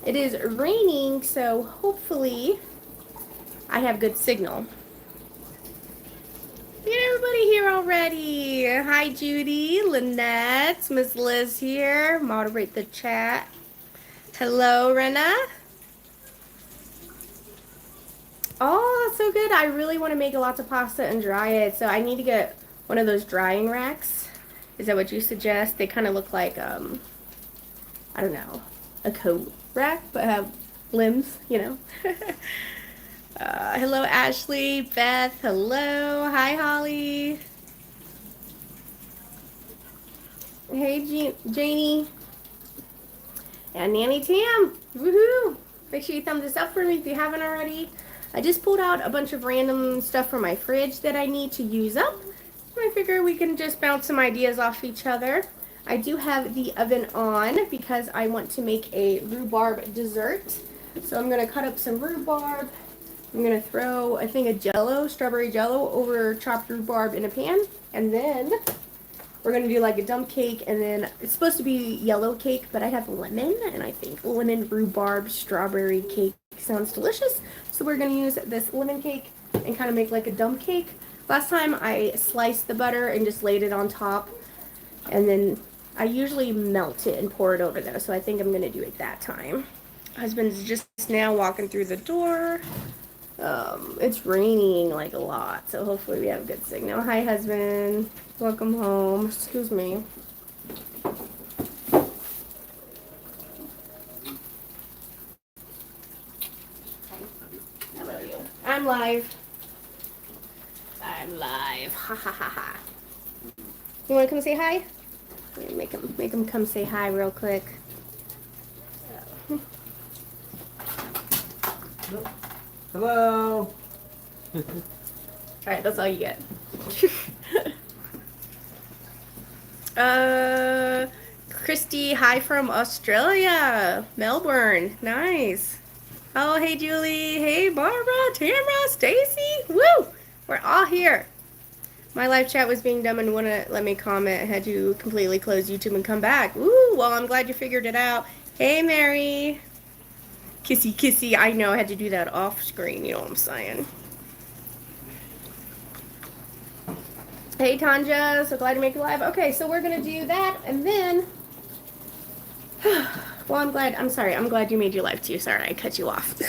It is raining, so hopefully I have good signal. Get everybody here already. Hi, Judy, Lynette, Miss Liz here. Moderate the chat. Hello, Rena. Oh, that's so good. I really want to make lots of pasta and dry it, so I need to get one of those drying racks. Is that what you suggest? They kind of look like, I don't know, a coat rack, but have limbs, you know. Hello, Ashley, Beth, hello. Hi, Holly. Hey, Janie. And Nanny Tam. Woohoo! Make sure you thumb this up for me if you haven't already. I just pulled out a bunch of random stuff from my fridge that I need to use up. I figure we can just bounce some ideas off each other. I do have the oven on because I want to make a rhubarb dessert. So I'm going to cut up some rhubarb. I'm going to throw a thing of jello, strawberry jello, over chopped rhubarb in a pan. And then we're going to do like a dump cake, and then it's supposed to be yellow cake, but I have lemon, and I think lemon rhubarb strawberry cake sounds delicious. So we're going to use this lemon cake and kind of make like a dump cake. Last time I sliced the butter and just laid it on top, and then I usually melt it and pour it over there, so I think I'm going to do it that time. Husband's just now walking through the door. It's raining like a lot, so hopefully we have a good signal. Hi, husband. Welcome home. Excuse me. How about you? I'm live. I'm live. Ha ha ha ha. You want to come say hi? Make him come say hi real quick. Hello. All right, that's all you get. Christy, hi from Australia, Melbourne. Nice. Oh, hey, Julie. Hey, Barbara, Tamara, Stacy. Woo! We're all here. My live chat was being dumb and wouldn't let me comment. I had to completely close YouTube and come back. Woo! Well, I'm glad you figured it out. Hey, Mary. Kissy, kissy. I know I had to do that off screen. You know what I'm saying. Hey, Tanja. So glad to make you live. Okay, so we're going to do that, and then... well, I'm sorry. I'm glad you made your live, too. Sorry, I cut you off.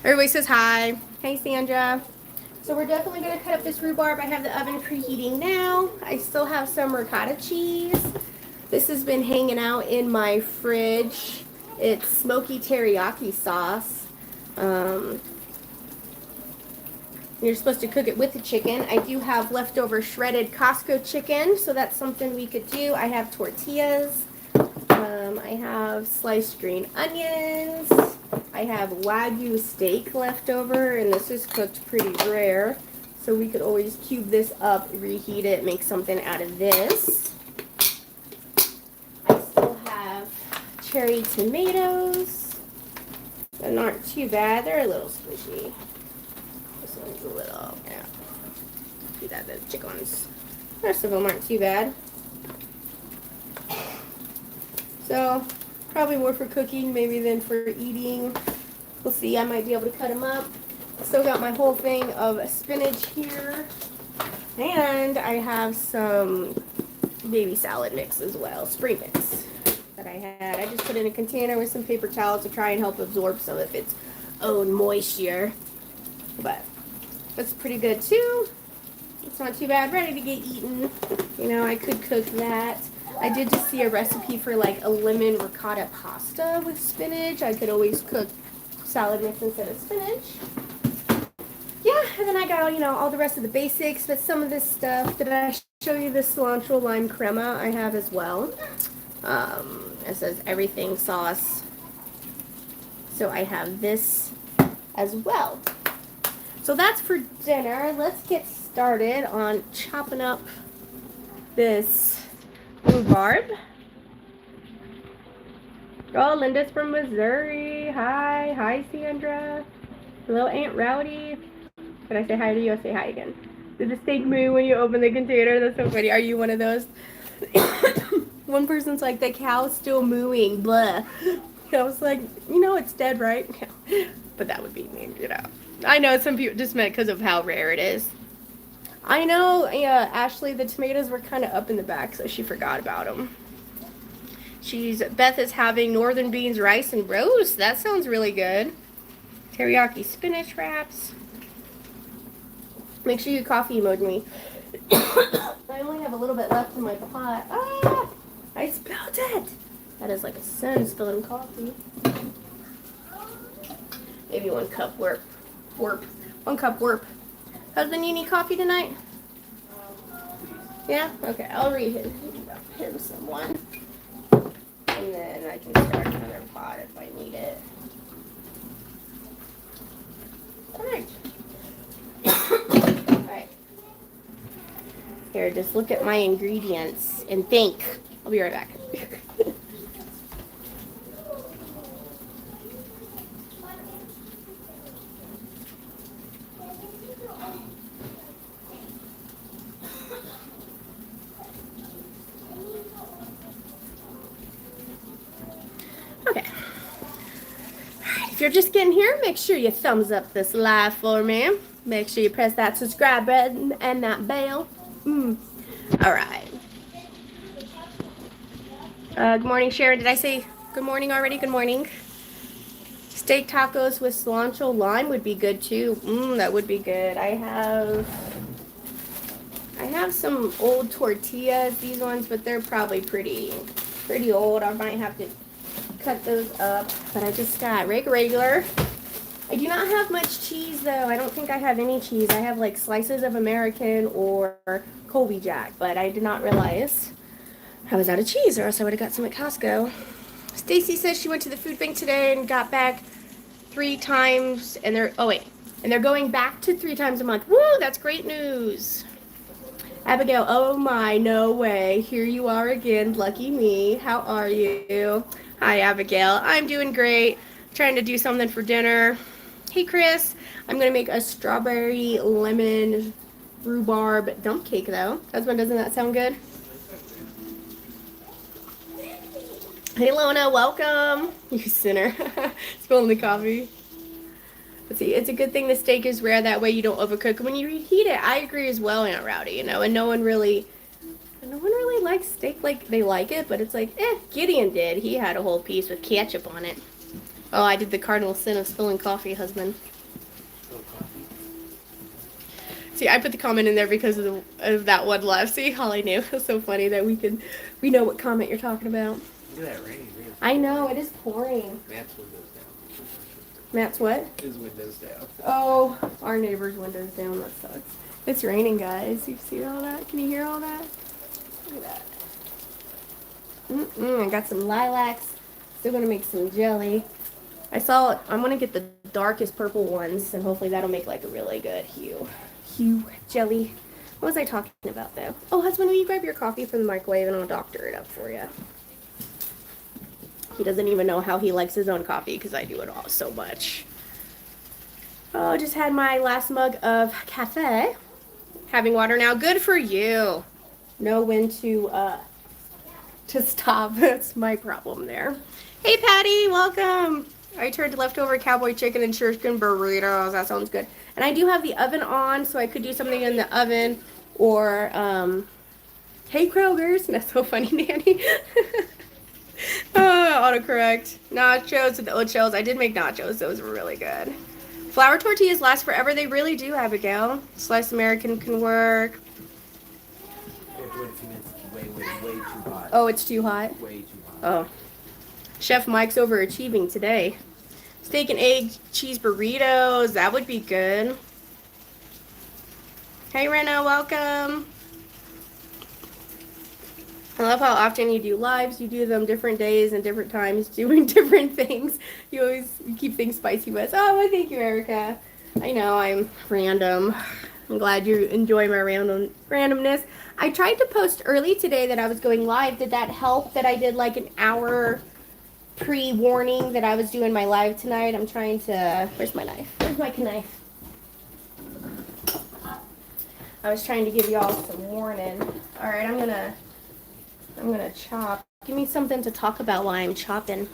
Everybody says hi. Hey, Sandra. So we're definitely going to cut up this rhubarb. I have the oven preheating now. I still have some ricotta cheese. This has been hanging out in my fridge. It's smoky teriyaki sauce. You're supposed to cook it with the chicken. I do have leftover shredded Costco chicken, so that's something we could do. I have tortillas. I have sliced green onions. I have Wagyu steak left over, and this is cooked pretty rare. So we could always cube this up, reheat it, make something out of this. I still have cherry tomatoes. They're not too bad. They're a little squishy. This one's a little, yeah. Do that, the chickens. The rest of them aren't too bad. So, probably more for cooking maybe than for eating. We'll see. I might be able to cut them up. Still got my whole thing of spinach here. And I have some baby salad mix as well. Spring mix that I had. I just put it in a container with some paper towels to try and help absorb some of its own moisture. But that's pretty good too. It's not too bad. Ready to get eaten. You know, I could cook that. I did just see a recipe for like a lemon ricotta pasta with spinach. I could always cook salad mix instead of spinach. Yeah, and then I got, you know, all the rest of the basics, but some of this stuff. Did I show you the cilantro lime crema I have as well? It says everything sauce. So I have this as well. So that's for dinner. Let's get started on chopping up this rhubarb. Oh, Linda's from Missouri. Hi. Hi, Sandra. Hello, Aunt Rowdy. Can I say hi to you? I'll say hi again. Did the steak moo when you open the container? That's so funny. Are you one of those? One person's like, the cow's still mooing. Blah. I was like, you know, it's dead, right? But that would be me, you know. I know some people just meant because of how rare it is. I know, yeah, Ashley, the tomatoes were kind of up in the back, so she forgot about them. Beth is having northern beans, rice, and roast. That sounds really good. Teriyaki spinach wraps. Make sure you coffee emoji me. I only have a little bit left in my pot. Ah! I spilled it! That is like a sin, spilling coffee. Maybe 1 cup warp. 1 cup warp. Husband, you need coffee tonight? Yeah? Okay, I'll read him someone. And then I can start another pot if I need it. Alright. Alright. Here, just look at my ingredients and think. I'll be right back. Okay. Alright, if you're just getting here, make sure you thumbs up this live for me. Make sure you press that subscribe button and that bell. Alright. Good morning, Sharon. Did I say good morning already? Good morning. Steak tacos with cilantro lime would be good too. That would be good. I have some old tortillas, these ones, but they're probably pretty old. I might have to cut those up. But I just got regular. I do not have much cheese though. I don't think I have any cheese. I have like slices of American or Colby Jack, but I did not realize I was out of cheese, or else I would have got some at Costco. Stacy says she went to the food bank today and got back 3 times, and they're going back to 3 times a month. Woo, that's great news. Abigail, oh my, no way. Here you are again. Lucky me. How are you? Hi, Abigail. I'm doing great. Trying to do something for dinner. Hey, Chris. I'm going to make a strawberry lemon rhubarb dump cake, though. Husband, doesn't that sound good? Hey, Lona, welcome. You sinner. Spilling the coffee. Let's see, it's a good thing the steak is rare. That way you don't overcook when you reheat it. I agree as well, Aunt Rowdy, you know, and no one really likes steak like they like it, but it's like, Gideon did. He had a whole piece with ketchup on it. Oh, I did the cardinal sin of spilling coffee, husband. See, I put the comment in there because of that one left. See, Holly knew. It's so funny that we know what comment you're talking about. Look at that rain. I know, it is pouring. Matt's windows down. Matt's what? His windows down. Oh, our neighbor's windows down. That sucks. It's raining, guys. You see all that? Can you hear all that? Look at that. I got some lilacs. Still gonna make some jelly. I'm gonna get the darkest purple ones, and hopefully that'll make like a really good hue jelly. What was I talking about though? Oh, husband, will you grab your coffee from the microwave and I'll doctor it up for you? He doesn't even know how he likes his own coffee because I do it all so much. Oh, just had my last mug of cafe. Having water now. Good for you. Know when to stop. That's my problem there. Hey, Patty, welcome. I turned leftover cowboy chicken and chicken burritos. That sounds good. And I do have the oven on, so I could do something in the oven. Or, hey, Kroger's. That's so funny, Nanny. Autocorrect. Nachos with ochos. I did make nachos. Those were really good. Flour tortillas last forever. They really do, Abigail. Sliced American can work. Way too hot. Oh, it's too hot? Way too hot. Oh. Chef Mike's overachieving today. Steak and egg cheese burritos. That would be good. Hey, Rena. Welcome. I love how often you do lives. You do them different days and different times, doing different things. You keep things spicy with. Oh, well, thank you, Erica. I know I'm random. I'm glad you enjoy my randomness. I tried to post early today that I was going live. Did that help that I did like an hour pre-warning that I was doing my live tonight? I'm trying to... Where's my knife? Where's my knife? I was trying to give y'all some warning. All right, I'm gonna chop. Give me something to talk about while I'm chopping.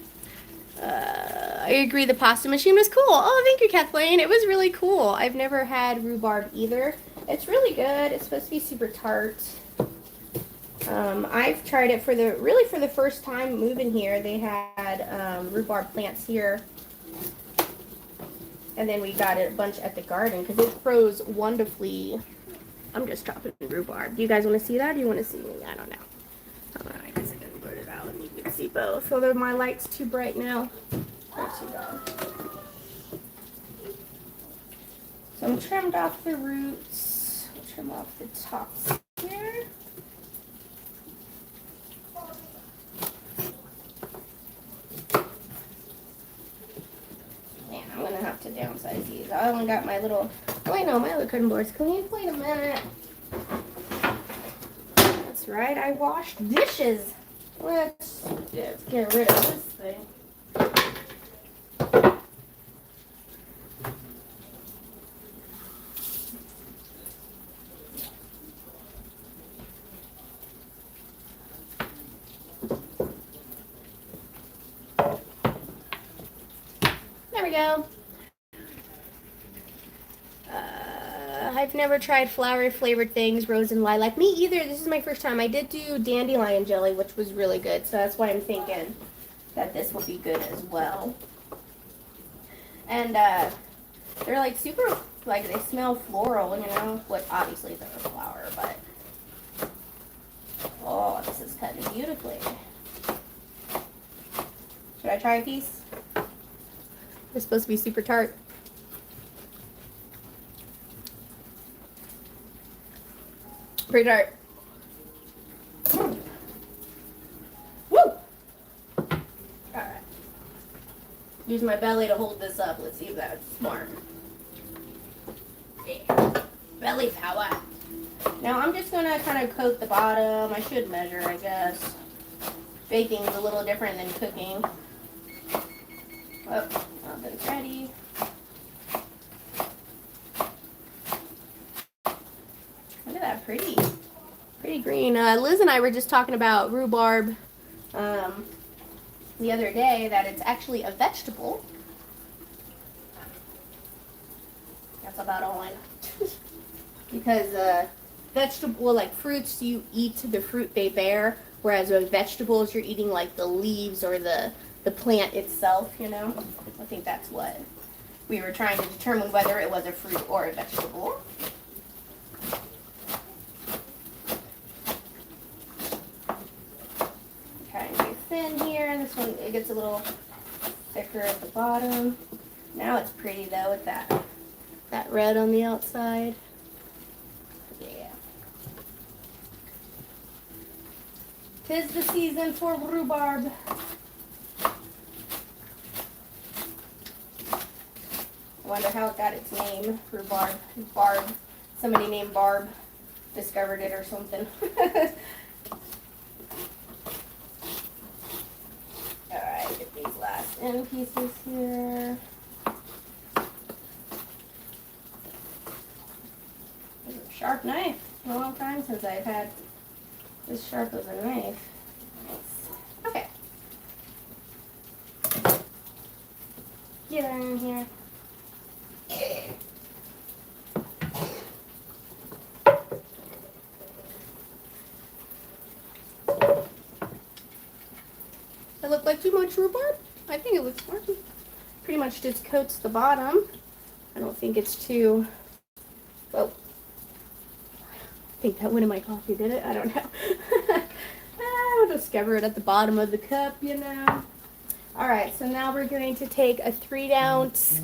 I agree, the pasta machine was cool. Oh, thank you, Kathleen. It was really cool. I've never had rhubarb either. It's really good. It's supposed to be super tart. I've tried it for the first time moving here. They had rhubarb plants here. And then we got a bunch at the garden because it grows wonderfully. I'm just chopping rhubarb. Do you guys want to see that? Or do you want to see me? I don't know. I guess I can put it out and you can see both. Although my light's too bright now. There she goes. So I'm trimmed off the roots. I'll trim off the tops here. Man, I'm gonna have to downsize these. I only got my little. Oh wait, no, my other cutting boards. Clean. Wait a minute. That's right. I washed dishes. Let's get rid of this thing. There we go. I've never tried flower flavored things, rose and lilac. Me either. This is my first time. I did do dandelion jelly, which was really good. So that's why I'm thinking that this will be good as well. And they're like super, like they smell floral, you know. What obviously they're a flower, but oh, this is cutting beautifully. Should I try a piece? It's supposed to be super tart. Pretty tart. Woo! Alright. Use my belly to hold this up. Let's see if that's smart. Yeah. Belly power. Now I'm just going to kind of coat the bottom. I should measure, I guess. Baking's a little different than cooking. Oh, oven's ready. Look at that, pretty green. Liz and I were just talking about rhubarb the other day, that it's actually a vegetable. That's about all I know. Because vegetable, like fruits, you eat the fruit they bear, whereas with vegetables, you're eating like the leaves or the plant itself, you know. I think that's what we were trying to determine, whether it was a fruit or a vegetable. Trying to be thin here. This one, it gets a little thicker at the bottom. Now it's pretty though with that red on the outside. Yeah. 'Tis the season for rhubarb. I wonder how it got its name, rhubarb. Barb. Somebody named Barb discovered it or something. Alright, get these last end pieces here. This is a sharp knife. A long time since I've had this sharp of a knife. Nice. Okay. Get her in here. It look like too much rhubarb? I think it looks fine. Pretty much just coats the bottom. I don't think it's too. Whoa. I think that went in my coffee, did it? I don't know. I'll discover it at the bottom of the cup, you know. Alright, so now we're going to take a 3-ounce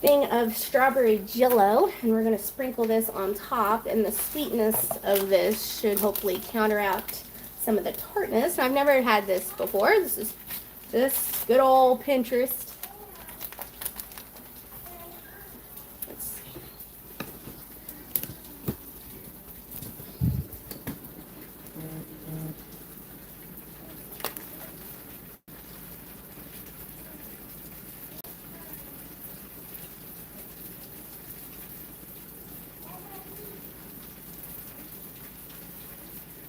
thing of strawberry jello, and we're going to sprinkle this on top, and the sweetness of this should hopefully counteract some of the tartness. I've never had this before. This is good old Pinterest. Let's see.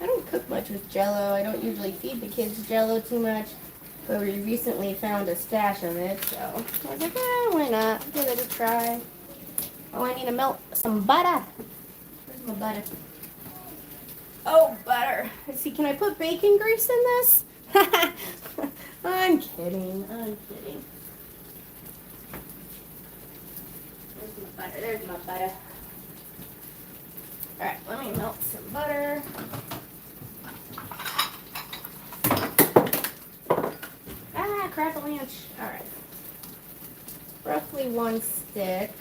I don't cook much with Jello. I don't usually feed the kids Jello too much. But we recently found a stash of it, so I was like, why not? Give it a try. Oh, I need to melt some butter. Where's my butter? Oh, butter. Let's see, can I put bacon grease in this? I'm kidding. I'm kidding. There's my butter. There's my butter. Alright, let me melt some butter. Ah, crack-a-lanch. Alright. Roughly 1 stick.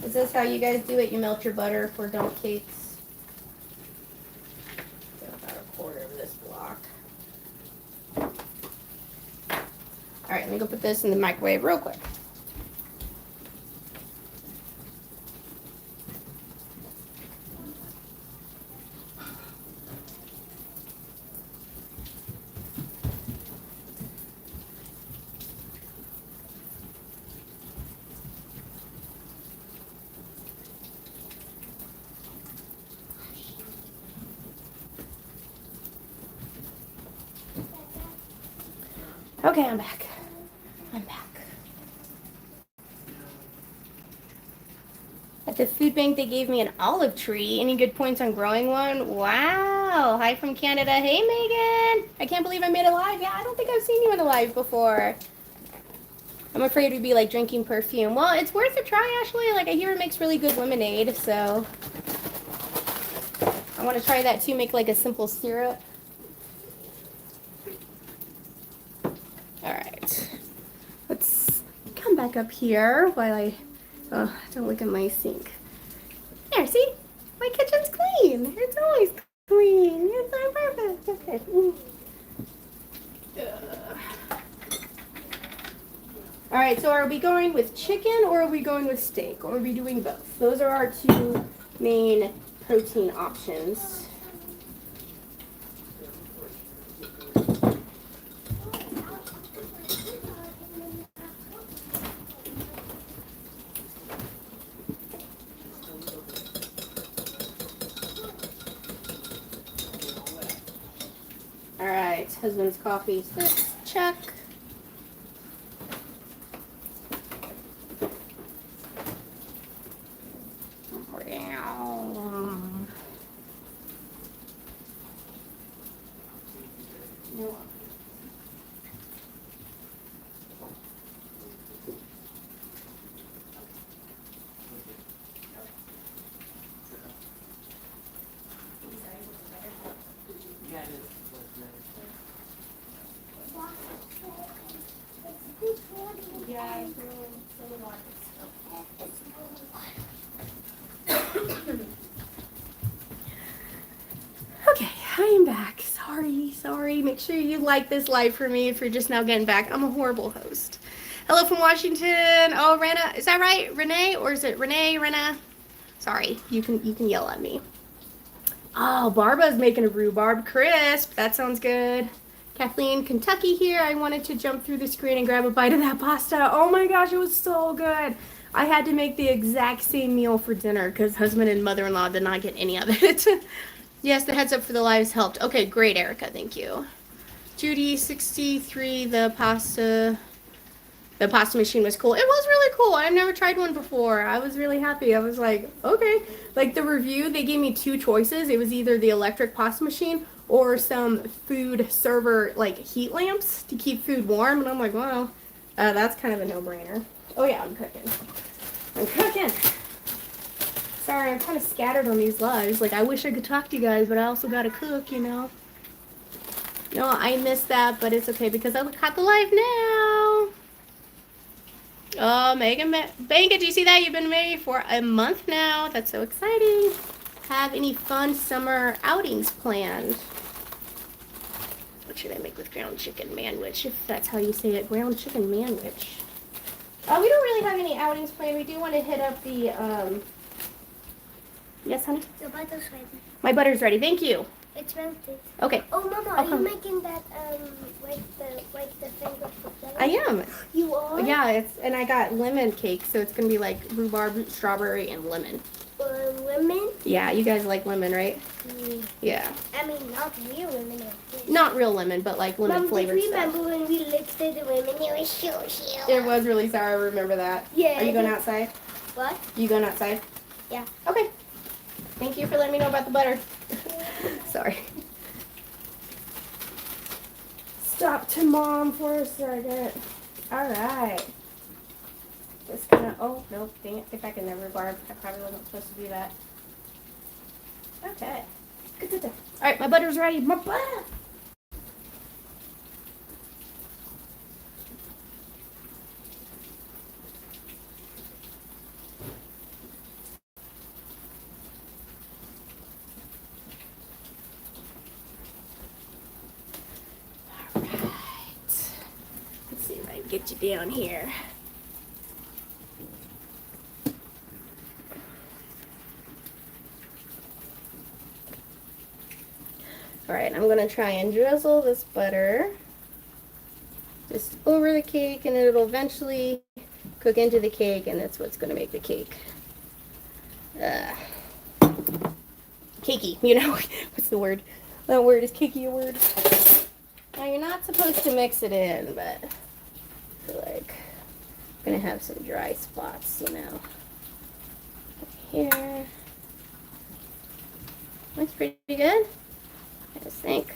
Is this how you guys do it? You melt your butter for dump cakes? So about a quarter of this block. Alright, let me go put this in the microwave real quick. Okay, I'm back. I'm back. At the food bank, they gave me an olive tree. Any good points on growing one? Wow. Hi from Canada. Hey, Megan. I can't believe I made it live. Yeah, I don't think I've seen you in a live before. I'm afraid we'd be like drinking perfume. Well, it's worth a try, Ashley. Like, I hear it makes really good lemonade, so I want to try that too. Make like a simple syrup. All right. Let's come back up here while I don't look at my sink. There, see? My kitchen's clean. It's always clean. It's so perfect. Okay. All right, so are we going with chicken or are we going with steak? Or are we doing both? Those are our two main protein options. All right, husband's coffee, six, check. Okay, I am back. Sorry. Make sure you like this live for me if you're just now getting back. I'm a horrible host. Hello from Washington. Oh, Rena, is that right? Renee, or is it Renee? Rena? Sorry, you can yell at me. Oh, Barba's making a rhubarb crisp. That sounds good. Kathleen, Kentucky here. I wanted to jump through the screen and grab a bite of that pasta. Oh my gosh, it was so good. I had to make the exact same meal for dinner because husband and mother-in-law did not get any of it. Yes, the heads up for the lives helped. Okay, great, Erica. Thank you. Judy, 63, the pasta machine was cool. It was really cool. I've never tried one before. I was really happy. I was like, okay. Like the review, they gave me two choices. It was either the electric pasta machine or some food server, like heat lamps to keep food warm. And I'm like, wow, that's kind of a no-brainer. Oh yeah, I'm cooking. Sorry, I'm kind of scattered on these lives. Like, I wish I could talk to you guys, but I also gotta cook, you know. No, I missed that, but it's okay because I caught the live now. Oh, Megan Bankett, do you see that? You've been married for a month now. That's so exciting. Have any fun summer outings planned? What should I make with ground chicken manwich, if that's how you say it? Ground chicken manwich. We don't really have any outings planned. We do want to hit up the, yes, honey? The butter's ready. My butter's ready. Thank you. It's melted. Okay. Oh, Mama, are you making that, like the thing with the flavor? I am. You are? Yeah, and I got lemon cake, so it's going to be like rhubarb, strawberry, and lemon. Wow. lemon. Yeah, you guys like lemon, right? Yeah. I mean, not real lemon. Not real lemon, but like lemon Mom, flavored do you stuff. remember when we licked the lemon? It was so sour. It was really sour. I remember that. Yeah. Are you going outside? What? You going outside? Yeah. Okay. Thank you for letting me know about the butter. Sorry. Stop to Mom for a second. All right. Just gonna. Oh no! Dang it! Get back in there, rhubarb. I probably wasn't supposed to do that. Okay. Good. All right, my butter's ready. My butter. All right. Let's see if I can get you down here. All right, I'm gonna try and drizzle this butter just over the cake, and it'll eventually cook into the cake, and that's what's gonna make the cake cakey, you know. What's the word? That word, is cakey a word? Now you're not supposed to mix it in, but I feel like I'm gonna have some dry spots, you know. Here. Looks pretty good, I just think.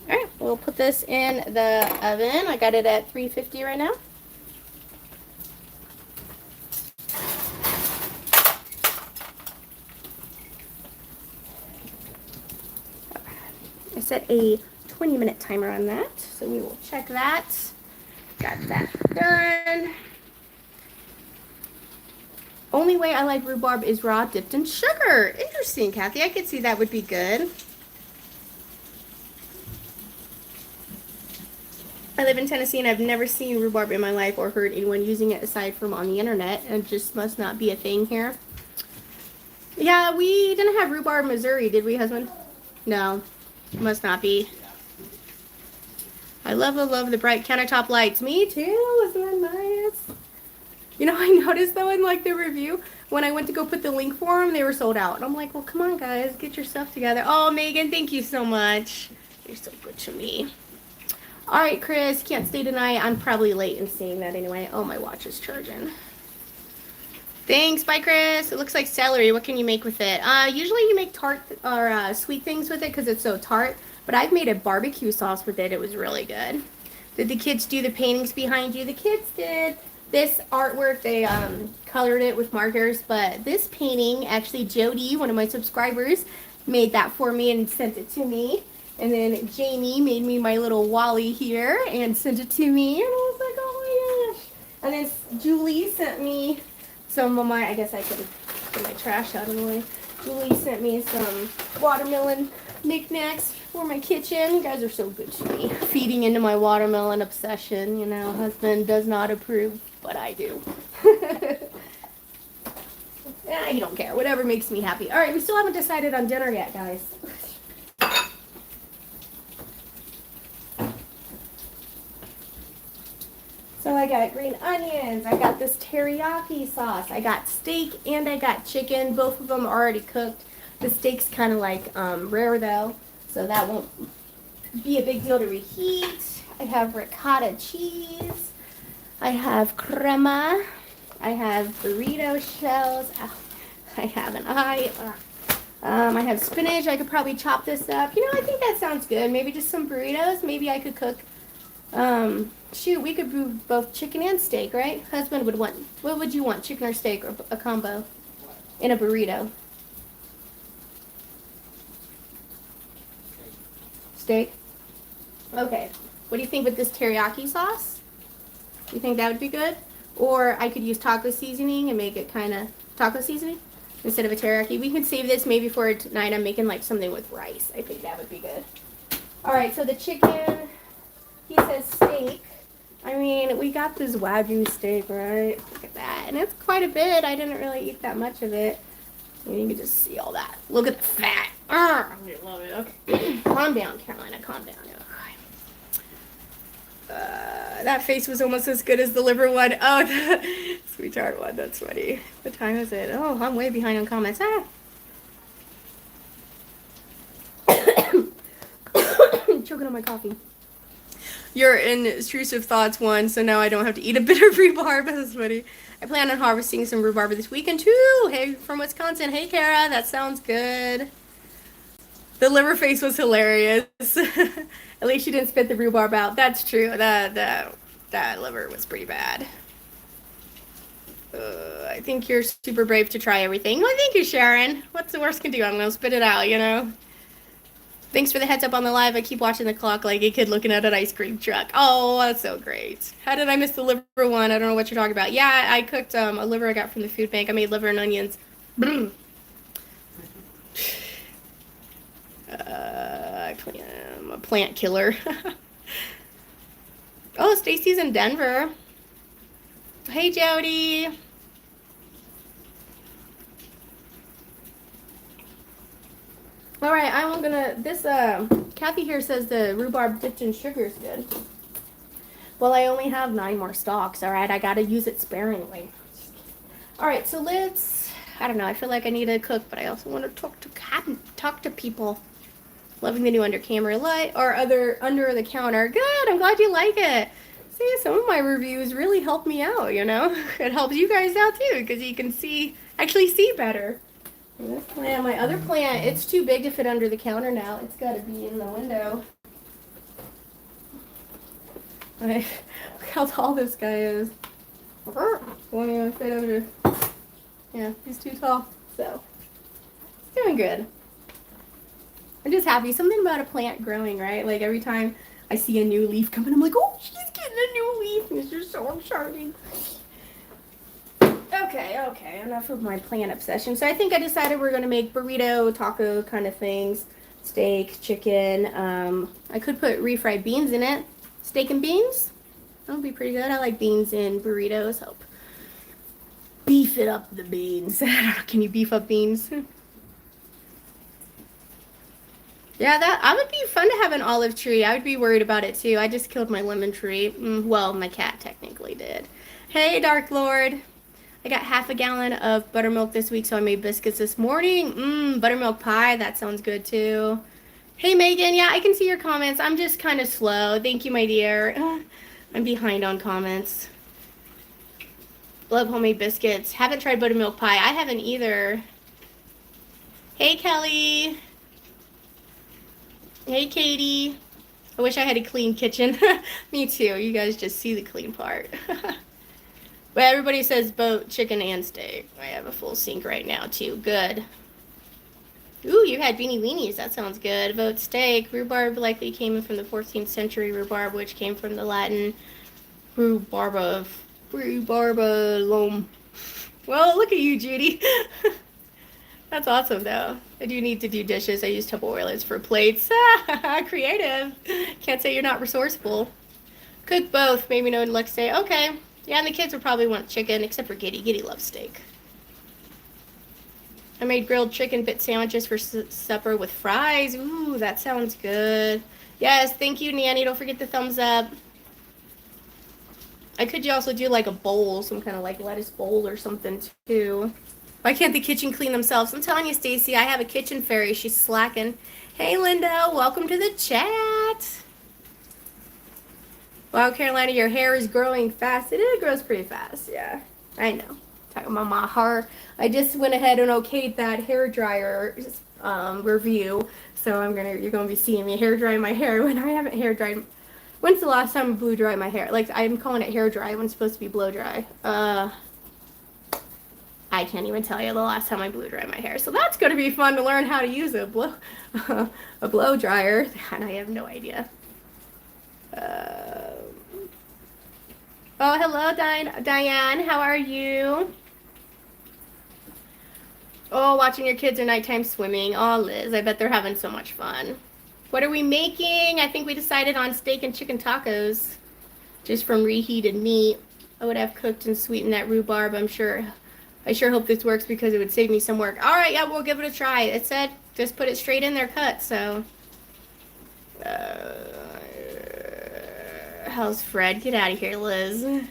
Alright, we'll put this in the oven. I got it at 350 right now. I set a 20-minute timer on that, so we will check that. Got that done. Only way I like rhubarb is raw, dipped in sugar. Interesting, Kathy. I could see that would be good. I live in Tennessee and I've never seen rhubarb in my life or heard anyone using it aside from on the internet. It just must not be a thing here. Yeah, we didn't have rhubarb in Missouri, did we, husband? No, must not be. I love the bright countertop lights. Me too. Isn't that nice? You know, I noticed though in like the review, when I went to go put the link for them, they were sold out. And I'm like, well, come on guys, get your stuff together. Oh, Megan, thank you so much. You're so good to me. All right, Chris, can't stay tonight. I'm probably late in seeing that anyway. Oh, my watch is charging. Thanks, bye, Chris. It looks like celery. What can you make with it? Usually you make tart or sweet things with it because it's so tart. But I've made a barbecue sauce with it. It was really good. Did the kids do the paintings behind you? The kids did. This artwork, they colored it with markers. But this painting, actually, Jody, one of my subscribers, made that for me and sent it to me. And then Jamie made me my little Wally here and sent it to me. And I was like, oh my gosh. And then Julie sent me some of my, I guess I can get my trash out of the way. Julie sent me some watermelon knickknacks for my kitchen. You guys are so good to me. Feeding into my watermelon obsession. You know, husband does not approve, but I do. I don't care. Whatever makes me happy. All right, we still haven't decided on dinner yet, guys. So I got green onions, I got this teriyaki sauce, I got steak, and I got chicken. Both of them are already cooked. The steak's kind of like rare though, so that won't be a big deal to reheat. I have ricotta cheese. I have crema. I have burrito shells. I have an eye. I have spinach. I could probably chop this up. You know, I think that sounds good. Maybe just some burritos. Maybe I could cook. Shoot, we could do both chicken and steak, right? Husband would want, what would you want, chicken or steak, or a combo in a burrito? Steak? Okay. What do you think with this teriyaki sauce? You think that would be good? Or I could use taco seasoning and make it kind of taco seasoning instead of a teriyaki. We could save this maybe for tonight. I'm making like something with rice. I think that would be good. All right, so the chicken, he says steak. I mean, we got this Wagyu steak, right? Look at that. And it's quite a bit. I didn't really eat that much of it. You can just see all that. Look at the fat. I love it. Okay. Calm down, Carolina. Calm down. Okay. That face was almost as good as the liver one. Oh, the sweetheart one. That's funny. What time is it? Oh, I'm way behind on comments. Ah. Choking on my coffee. Your intrusive thoughts one, so now I don't have to eat a bit of rhubarb. That's funny. I plan on harvesting some rhubarb this weekend too. Hey, from Wisconsin. Hey, Kara. That sounds good. The liver face was hilarious. At least you didn't spit the rhubarb out. That's true. That liver was pretty bad. I think you're super brave to try everything. Well, thank you, Sharon. What's the worst can do? I'm gonna spit it out, you know. Thanks for the heads up on the live. I keep watching the clock like a kid looking at an ice cream truck. Oh, that's so great. How did I miss the liver one? I don't know what you're talking about. Yeah, I cooked a liver I got from the food bank. I made liver and onions. I'm a plant killer. Oh, Stacy's in Denver. Hey, Jody. All right, I'm gonna, Kathy here says the rhubarb dipped in sugar is good. Well, I only have 9 more stalks, all right? I gotta use it sparingly. All right, so I don't know, I feel like I need to cook, but I also want to talk to people. Loving the new under camera light, or under the counter. Good, I'm glad you like it. See, some of my reviews really help me out, you know? It helps you guys out too, because you can actually see better. This plant, my other plant, it's too big to fit under the counter now. It's got to be in the window. Look how tall this guy is. Won't even fit under. Yeah, he's too tall. So, it's doing good. I'm just happy. Something about a plant growing, right? Like every time I see a new leaf coming, I'm like, oh, she's getting a new leaf. And it's just so exciting. Okay, enough of my plant obsession. So I think I decided we're going to make burrito, taco kind of things. Steak, chicken. I could put refried beans in it. Steak and beans. That would be pretty good. I like beans in burritos. Help beef it up, the beans. Can you beef up beans? Yeah, that would be fun to have an olive tree. I would be worried about it too. I just killed my lemon tree. Well, my cat technically did. Hey, Dark Lord. I got half a gallon of buttermilk this week, so I made biscuits this morning. Buttermilk pie, that sounds good too. Hey, Megan, yeah, I can see your comments. I'm just kind of slow. Thank you, my dear. I'm behind on comments. Love homemade biscuits. Haven't tried buttermilk pie. I haven't either. Hey, Kelly. Hey, Katie. I wish I had a clean kitchen. Me too. You guys just see the clean part. But everybody says both chicken and steak. I have a full sink right now too. Good. Ooh, you had beanie weenies. That sounds good. Vote steak. Rhubarb likely came from the 14th century rhubarb, which came from the Latin rhubarbalum. Well, look at you, Judy. That's awesome, though. I do need to do dishes. I use Tupperware for plates. Creative. Can't say you're not resourceful. Cook both. Maybe no luck say. Okay. Yeah, and the kids will probably want chicken, except for Giddy. Giddy loves steak. I made grilled chicken bit sandwiches for supper with fries. Ooh, that sounds good. Yes, thank you, Nanny. Don't forget the thumbs up. I could also do like a bowl, some kind of like lettuce bowl or something too. Why can't the kitchen clean themselves? I'm telling you, Stacy, I have a kitchen fairy. She's slacking. Hey, Linda, welcome to the chat. Wow, Carolina, your hair is growing fast. It grows pretty fast, yeah. I know. Talking about my hair. I just went ahead and okayed that hair dryer review. So you're gonna be seeing me hair dry my hair when I haven't hair dried. When's the last time I blow dry my hair? Like, I'm calling it hair dry when it's supposed to be blow dry. I can't even tell you the last time I blow dry my hair. So that's gonna be fun to learn how to use a blow dryer. And I have no idea. Oh, hello, Diane. How are you? Oh, watching your kids at nighttime swimming. Oh, Liz, I bet they're having so much fun. What are we making? I think we decided on steak and chicken tacos. Just from reheated meat. I would have cooked and sweetened that rhubarb, I'm sure. I sure hope this works because it would save me some work. All right, yeah, we'll give it a try. It said just put it straight in there cut, so... how's Fred? Get out of here, Liz.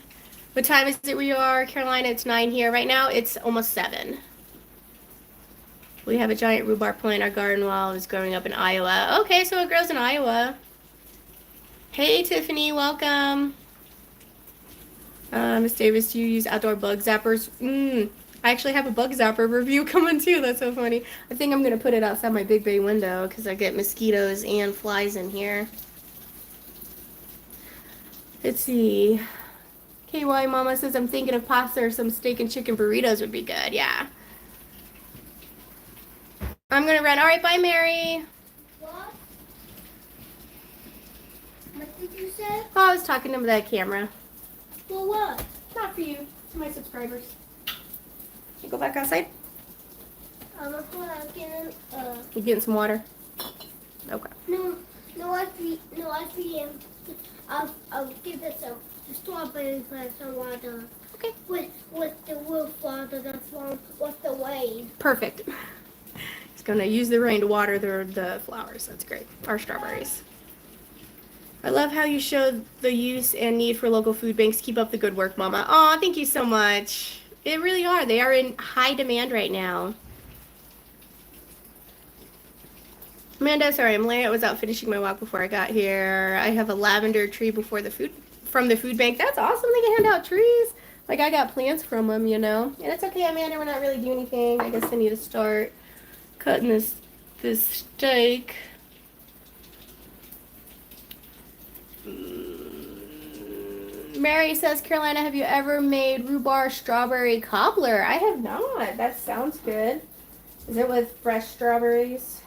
What time is it where you are, Carolina? It's 9 here. Right now, it's almost 7. We have a giant rhubarb plant in our garden while I was growing up in Iowa. Okay, so it grows in Iowa. Hey, Tiffany, welcome. Miss Davis, do you use outdoor bug zappers? I actually have a bug zapper review coming too. That's so funny. I think I'm going to put it outside my big bay window because I get mosquitoes and flies in here. Let's see. KY Mama says, I'm thinking of pasta or some steak and chicken burritos would be good. Yeah. I'm going to run. All right, bye, Mary. What? What did you say? Oh, I was talking to that camera. For what? Not for you. To my subscribers. You go back outside? I'm getting, You getting some water? Okay. I'll give it some strawberries and some water. Okay. With the roof water that's wrong with the rain. Perfect. He's going to use the rain to water the flowers. That's great. Our strawberries. I love how you show the use and need for local food banks. Keep up the good work, Mama. Aw, thank you so much. They really are. They are in high demand right now. Amanda, sorry, I'm late. I was out finishing my walk before I got here. I have a lavender tree from the food bank. That's awesome. They can hand out trees. Like, I got plants from them, you know. And it's okay, Amanda. We're not really doing anything. I guess I need to start cutting this steak. Mary says, Carolina, have you ever made rhubarb strawberry cobbler? I have not. That sounds good. Is it with fresh strawberries?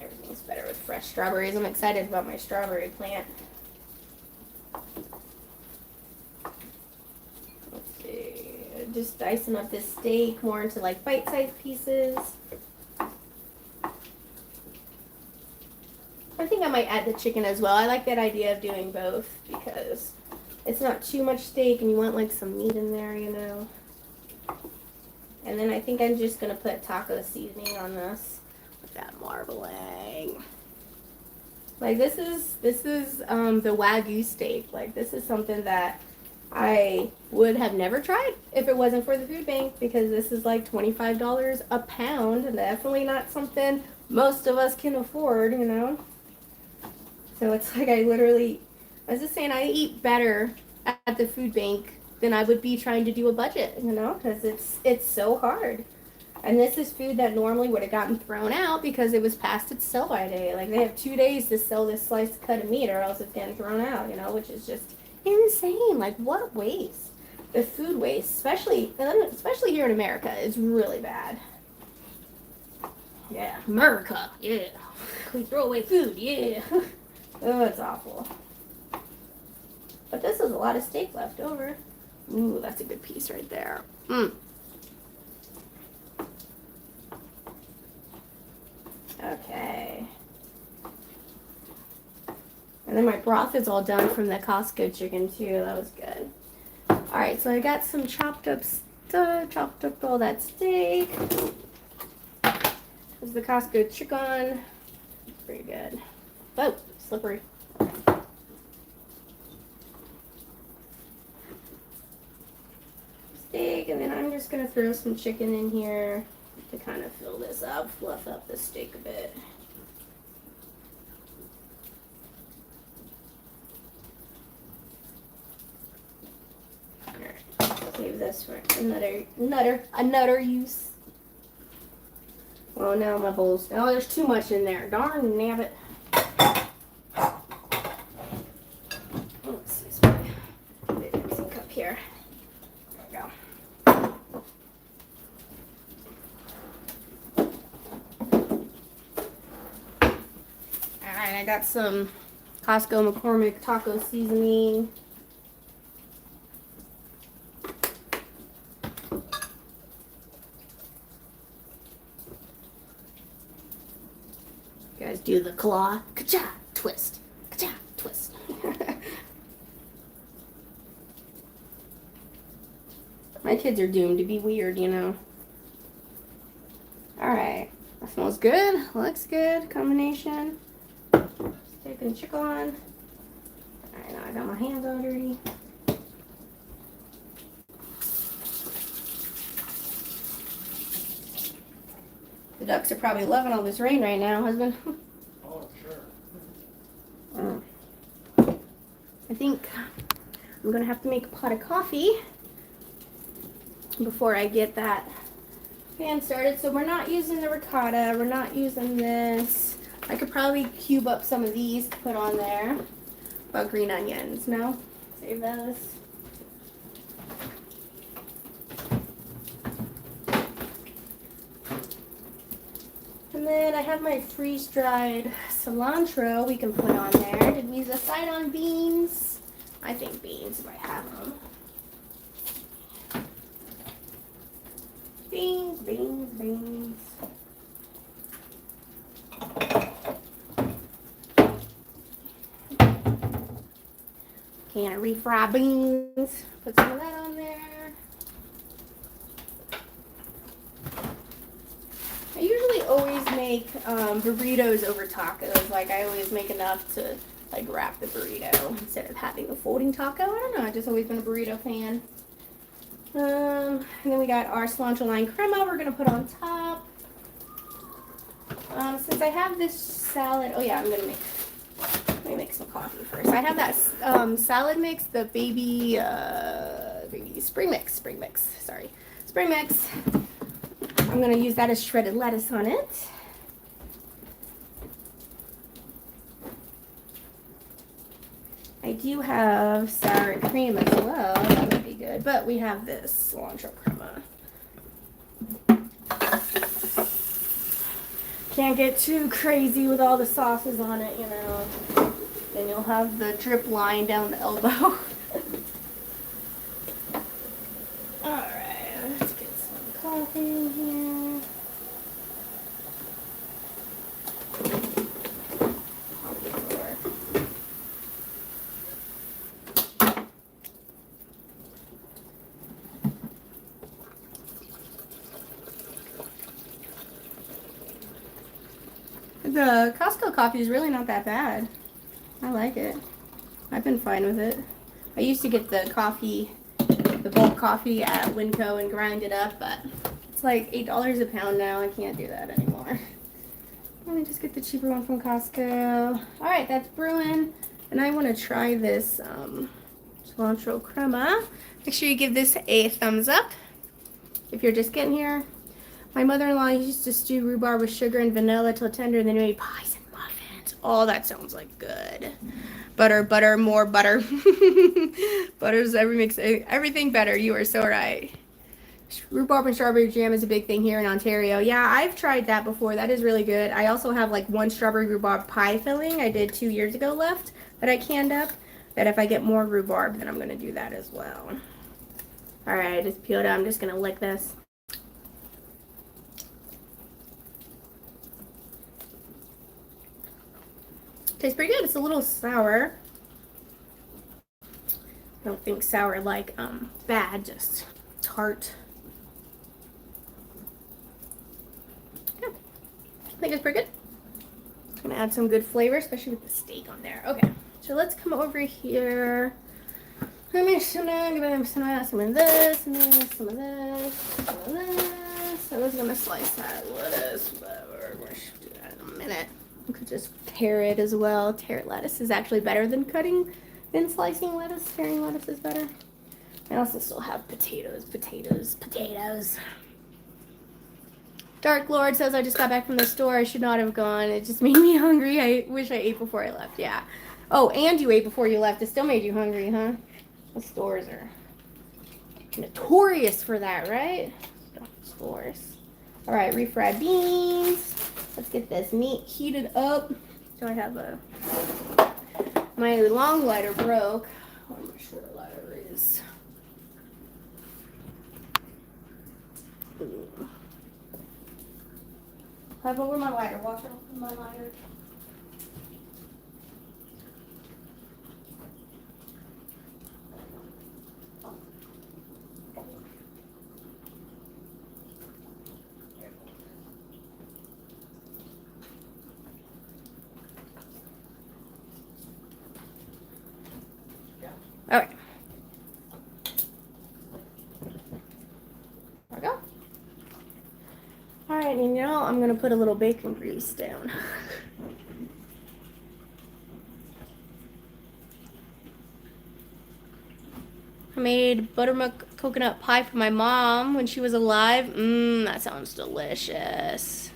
Everything's better with fresh strawberries. I'm excited about my strawberry plant. Let's see. Just dicing up this steak more into like bite-sized pieces. I think I might add the chicken as well. I like that idea of doing both because it's not too much steak and you want like some meat in there, you know. And then I think I'm just going to put taco seasoning on this with that marbling. Like this is the Wagyu steak. Like this is something that I would have never tried if it wasn't for the food bank because this is like $25 a pound and definitely not something most of us can afford, you know. So it's like I was just saying I eat better at the food bank than I would be trying to do a budget, you know, because it's so hard. And this is food that normally would have gotten thrown out because it was past its sell-by day. Like they have 2 days to sell this sliced cut of meat or else it's getting thrown out, you know, which is just insane. Like what a waste. The food waste, especially here in America, is really bad. Yeah, America, yeah. We throw away food, yeah. Oh, it's awful. But this is a lot of steak left over. Ooh, that's a good piece right there. Okay. And then my broth is all done from the Costco chicken too. That was good. Alright, so I got some chopped up all that steak. This is the Costco chicken. It's pretty good. Oh, slippery. Steak, and then I'm just gonna throw some chicken in here to kind of fill this up, fluff up the steak a bit. Alright, save this for another use. Oh, now my bowl's, oh, there's too much in there. Darn nabbit. Let's use my mixing cup here. There we go. Alright, I got some Costco McCormick taco seasoning. You guys do the claw, ka-cha, twist, ka-cha, twist. My kids are doomed to be weird, you know. Alright, that smells good, looks good, combination. Steak and chicken. Alright, now I got my hands all dirty. The ducks are probably loving all this rain right now, husband. Oh, sure. I think I'm gonna have to make a pot of coffee before I get that pan started. So we're not using the ricotta, we're not using this. I could probably cube up some of these to put on there. About green onions, no? Save those. And then I have my freeze-dried cilantro we can put on there. Did we decide on beans? I think beans if I have them. Beans, beans, beans. Can of refried beans. Put some of that on there. I usually always make burritos over tacos. Like I always make enough to like wrap the burrito instead of having a folding taco. I don't know. I've just always been a burrito fan. And then we got our cilantro lime crema we're gonna put on top. Since I have this salad, oh yeah, let me make some coffee first. I have that salad mix, the baby spring mix. Sorry, spring mix. I'm gonna use that as shredded lettuce on it. I do have sour cream as well. That would be good, but we have this cilantro crema. Can't get too crazy with all the sauces on it, you know. Then you'll have the drip line down the elbow. Alright, let's get some coffee in here. The Costco coffee is really not that bad. I like it. I've been fine with it. I used to get the bulk coffee at Winco and grind it up, but it's like $8 a pound now. I can't do that anymore. Let me just get the cheaper one from Costco. Alright, that's brewing. And I want to try this cilantro crema. Make sure you give this a thumbs up if you're just getting here. My mother-in-law used to stew rhubarb with sugar and vanilla till tender, and then made pies and muffins. Oh, that sounds like good. Butter, butter, more butter. Butters makes everything better. You are so right. Rhubarb and strawberry jam is a big thing here in Ontario. Yeah, I've tried that before. That is really good. I also have like one strawberry rhubarb pie filling I did 2 years ago left that I canned up. That if I get more rhubarb, then I'm going to do that as well. All right, I just peeled it. I'm just going to lick this. Tastes pretty good. It's a little sour. I don't think sour like bad, just tart. Yeah, I think it's pretty good. I'm gonna add some good flavor, especially with the steak on there. Okay, so let's come over here. Give me some of this, some of this, some of this, some of this. I was gonna slice that lettuce, but we're gonna do that in a minute. You could just tear it as well. Tear lettuce is actually better than slicing lettuce. Tearing lettuce is better. I also still have potatoes. Dark Lord says, I just got back from the store. I should not have gone. It just made me hungry. I wish I ate before I left. Yeah. Oh, and you ate before you left. It still made you hungry, huh? The stores are notorious for that, right? Stores. All right, refried beans. Let's get this meat heated up. So I have my long lighter broke. Oh, my short lighter is. Have over my lighter. Watch out for my lighter. And you know, I'm gonna put a little bacon grease down. I made buttermilk coconut pie for my mom when she was alive. That sounds delicious.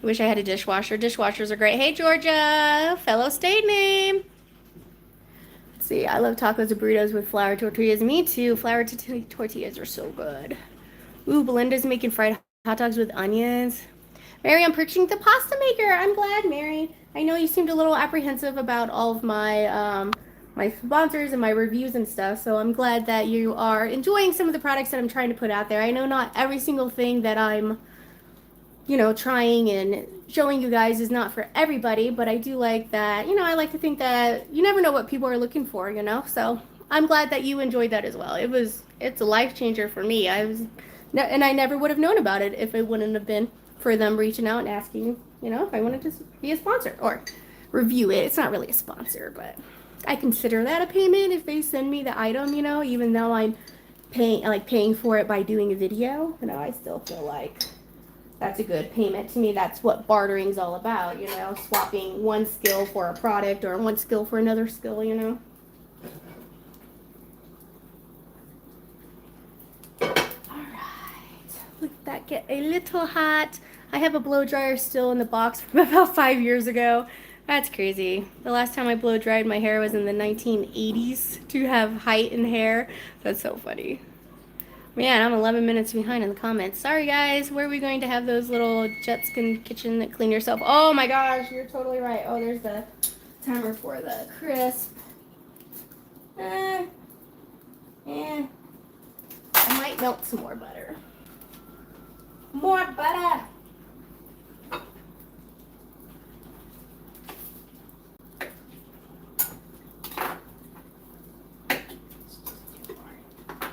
I wish I had a dishwasher. Dishwashers are great. Hey, Georgia, fellow state name. Let's see, I love tacos and burritos with flour tortillas. Me too. Flour tortillas are so good. Ooh, Belinda's making fried hot dogs with onions. Mary, I'm purchasing the pasta maker. I'm glad, Mary. I know you seemed a little apprehensive about all of my my sponsors and my reviews and stuff, so I'm glad that you are enjoying some of the products that I'm trying to put out there. I know not every single thing that I'm, you know, trying and showing you guys is not for everybody, but I do like that, you know, I like to think that you never know what people are looking for, you know, so I'm glad that you enjoyed that as well. It's a life changer for me. And I never would have known about it if it wouldn't have been for them reaching out and asking, you know, if I wanted to be a sponsor or review it. It's not really a sponsor, but I consider that a payment if they send me the item, you know, even though I'm paying for it by doing a video. You know, I still feel like that's a good payment. To me, that's what bartering's all about, you know, swapping one skill for a product or one skill for another skill, you know. Alright, let that get a little hot. I have a blow dryer still in the box from about 5 years ago. That's crazy. The last time I blow dried my hair was in the 1980s to have height in hair. That's so funny. Man, I'm 11 minutes behind in the comments. Sorry, guys. Where are we going to have those little Jetskin kitchen that clean yourself? Oh my gosh, you're totally right. Oh, there's the timer for the crisp. I might melt some more butter. More butter.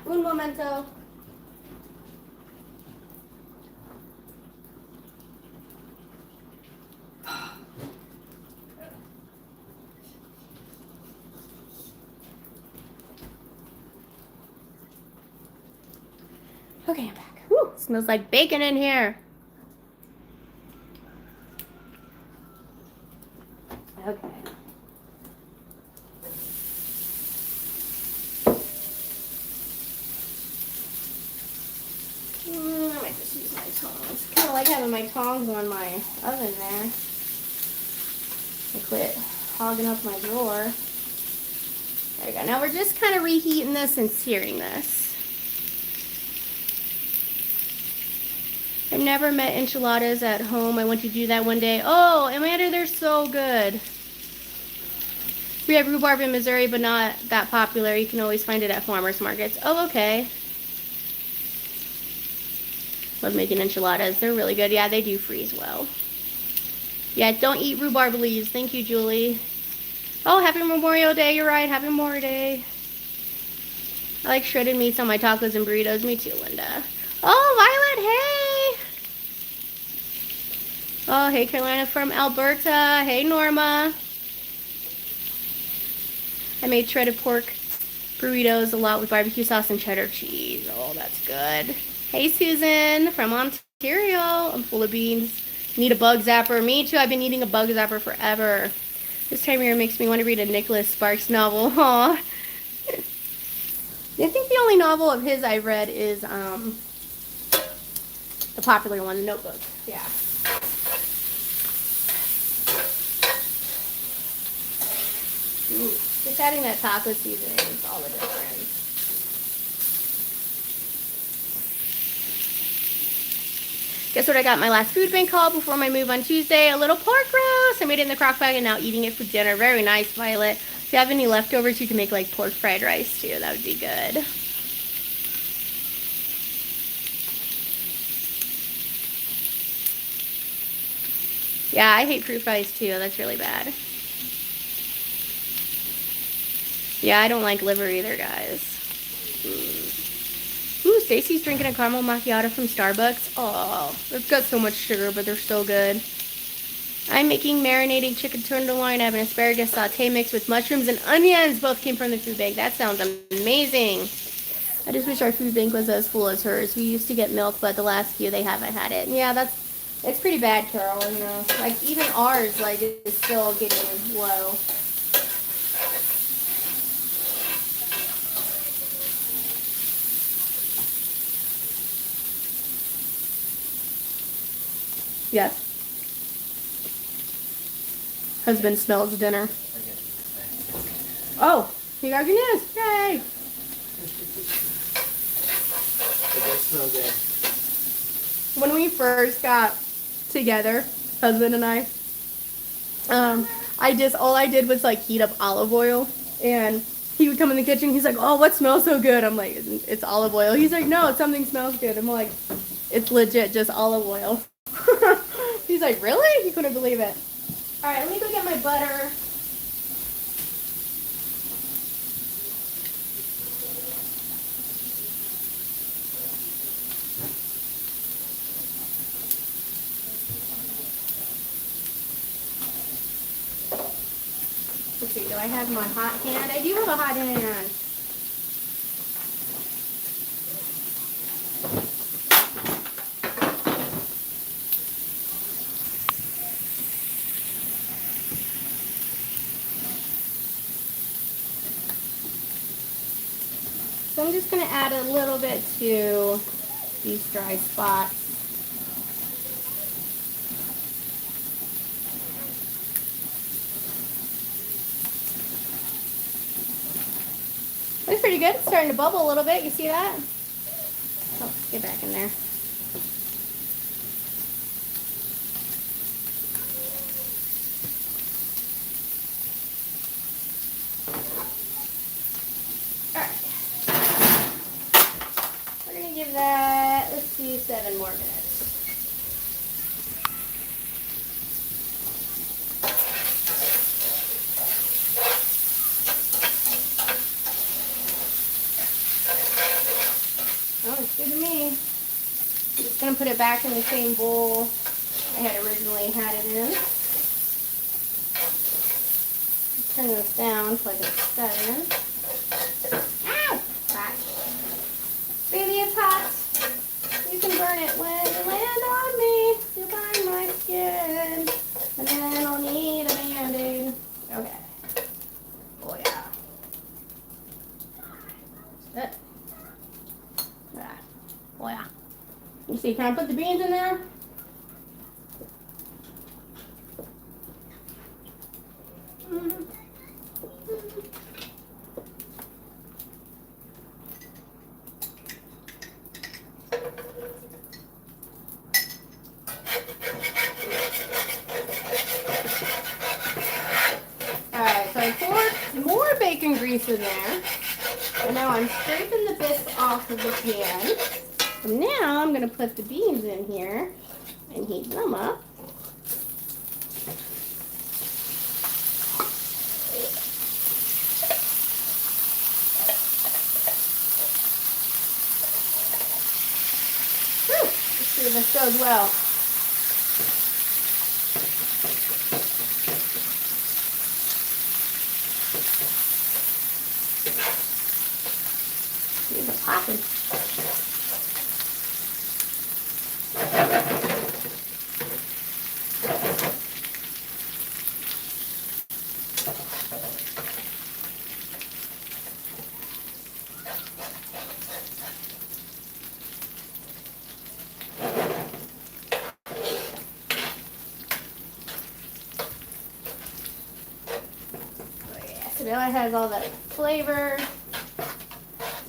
Un momento. Okay, I'm back. Whew, smells like bacon in here. Okay. I might just use my tongs. Kind of like having my tongs on my oven there. I quit hogging up my drawer. There we go. Now we're just kind of reheating this and searing this. I've never met enchiladas at home. I want to do that one day. Oh, Amanda, they're so good. We have rhubarb in Missouri, but not that popular. You can always find it at farmers markets. Oh, okay. Love making enchiladas. They're really good. Yeah, they do freeze well. Yeah, don't eat rhubarb leaves. Thank you, Julie. Oh, happy Memorial Day. You're right. Happy Memorial Day. I like shredded meats on my tacos and burritos. Me too, Linda. Oh, Violet, hey. Oh, hey, Carolina from Alberta. Hey, Norma. I made shredded pork burritos a lot with barbecue sauce and cheddar cheese. Oh, that's good. Hey, Susan from Ontario. I'm full of beans. Need a bug zapper. Me too. I've been eating a bug zapper forever. This time of year makes me want to read a Nicholas Sparks novel. Aww. I think the only novel of his I've read is the popular one, The Notebook. Yeah. Ooh, just adding that taco seasoning is all the difference. Guess what I got my last food bank haul before my move on Tuesday? A little pork roast. I made it in the crock pot and now eating it for dinner. Very nice, Violet. If you have any leftovers, you can make like pork fried rice too. That would be good. Yeah, I hate fruit fries too. That's really bad. Yeah, I don't like liver either, guys. Ooh, Stacy's drinking a caramel macchiato from Starbucks. Oh, it's got so much sugar, but they're so good. I'm making marinating chicken tenderloin. I have an asparagus saute mix with mushrooms and onions. Both came from the food bank. That sounds amazing. I just wish our food bank was as full as hers. We used to get milk, but the last few they haven't had it. Yeah, it's pretty bad, Carol. You know, like even ours, like is still getting low. Yes. Husband smells dinner. Oh, you got your news. Yay! It does smell good. When we first got together, husband and I, all I did was like heat up olive oil, and he would come in the kitchen. He's like, "Oh, what smells so good?" I'm like, "It's olive oil." He's like, "No, something smells good." I'm like, "It's legit, just olive oil." He's like, "Really?" He couldn't believe it. All right, let me go get my butter. Let's see, do I have my hot hand? I do have a hot hand. So I'm just going to add a little bit to these dry spots. Looks pretty good. It's starting to bubble a little bit. You see that? Oh, get back in there. Alright. We're going to give that, let's see, 7 more minutes. Oh, it's good to me. I'm just going to put it back in the same bowl I had originally had it in. Turn this down so I can set it in. Ow! Hot. Baby, it's hot. You can burn it when you land on me. You burn my skin. And then I'll need a Band-Aid. Okay. Oh, yeah. That's it. Ah. Oh, yeah. You see, can I put the beans in there? Alright, so I poured more bacon grease in there. And now I'm scraping the bits off of the pan. And now I'm going to put the beans in here and heat them up. Whew, let's see if this goes well. These are popping. So now it has all that flavor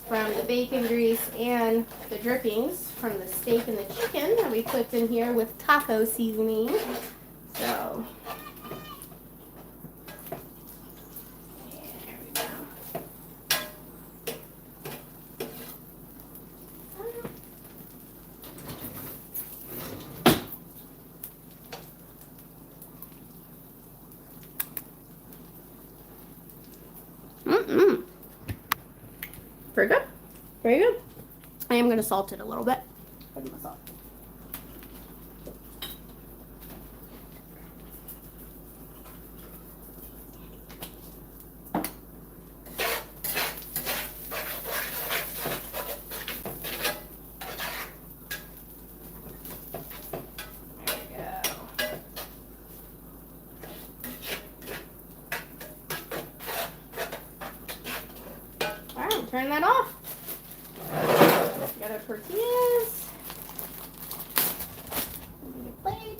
from the bacon grease and the drippings from the steak and the chicken that we cooked in here with taco seasoning. So, there we go. Very good. Very good. I am going to salt it a little bit. Where's my salt? that off. Got our tortillas. Plate.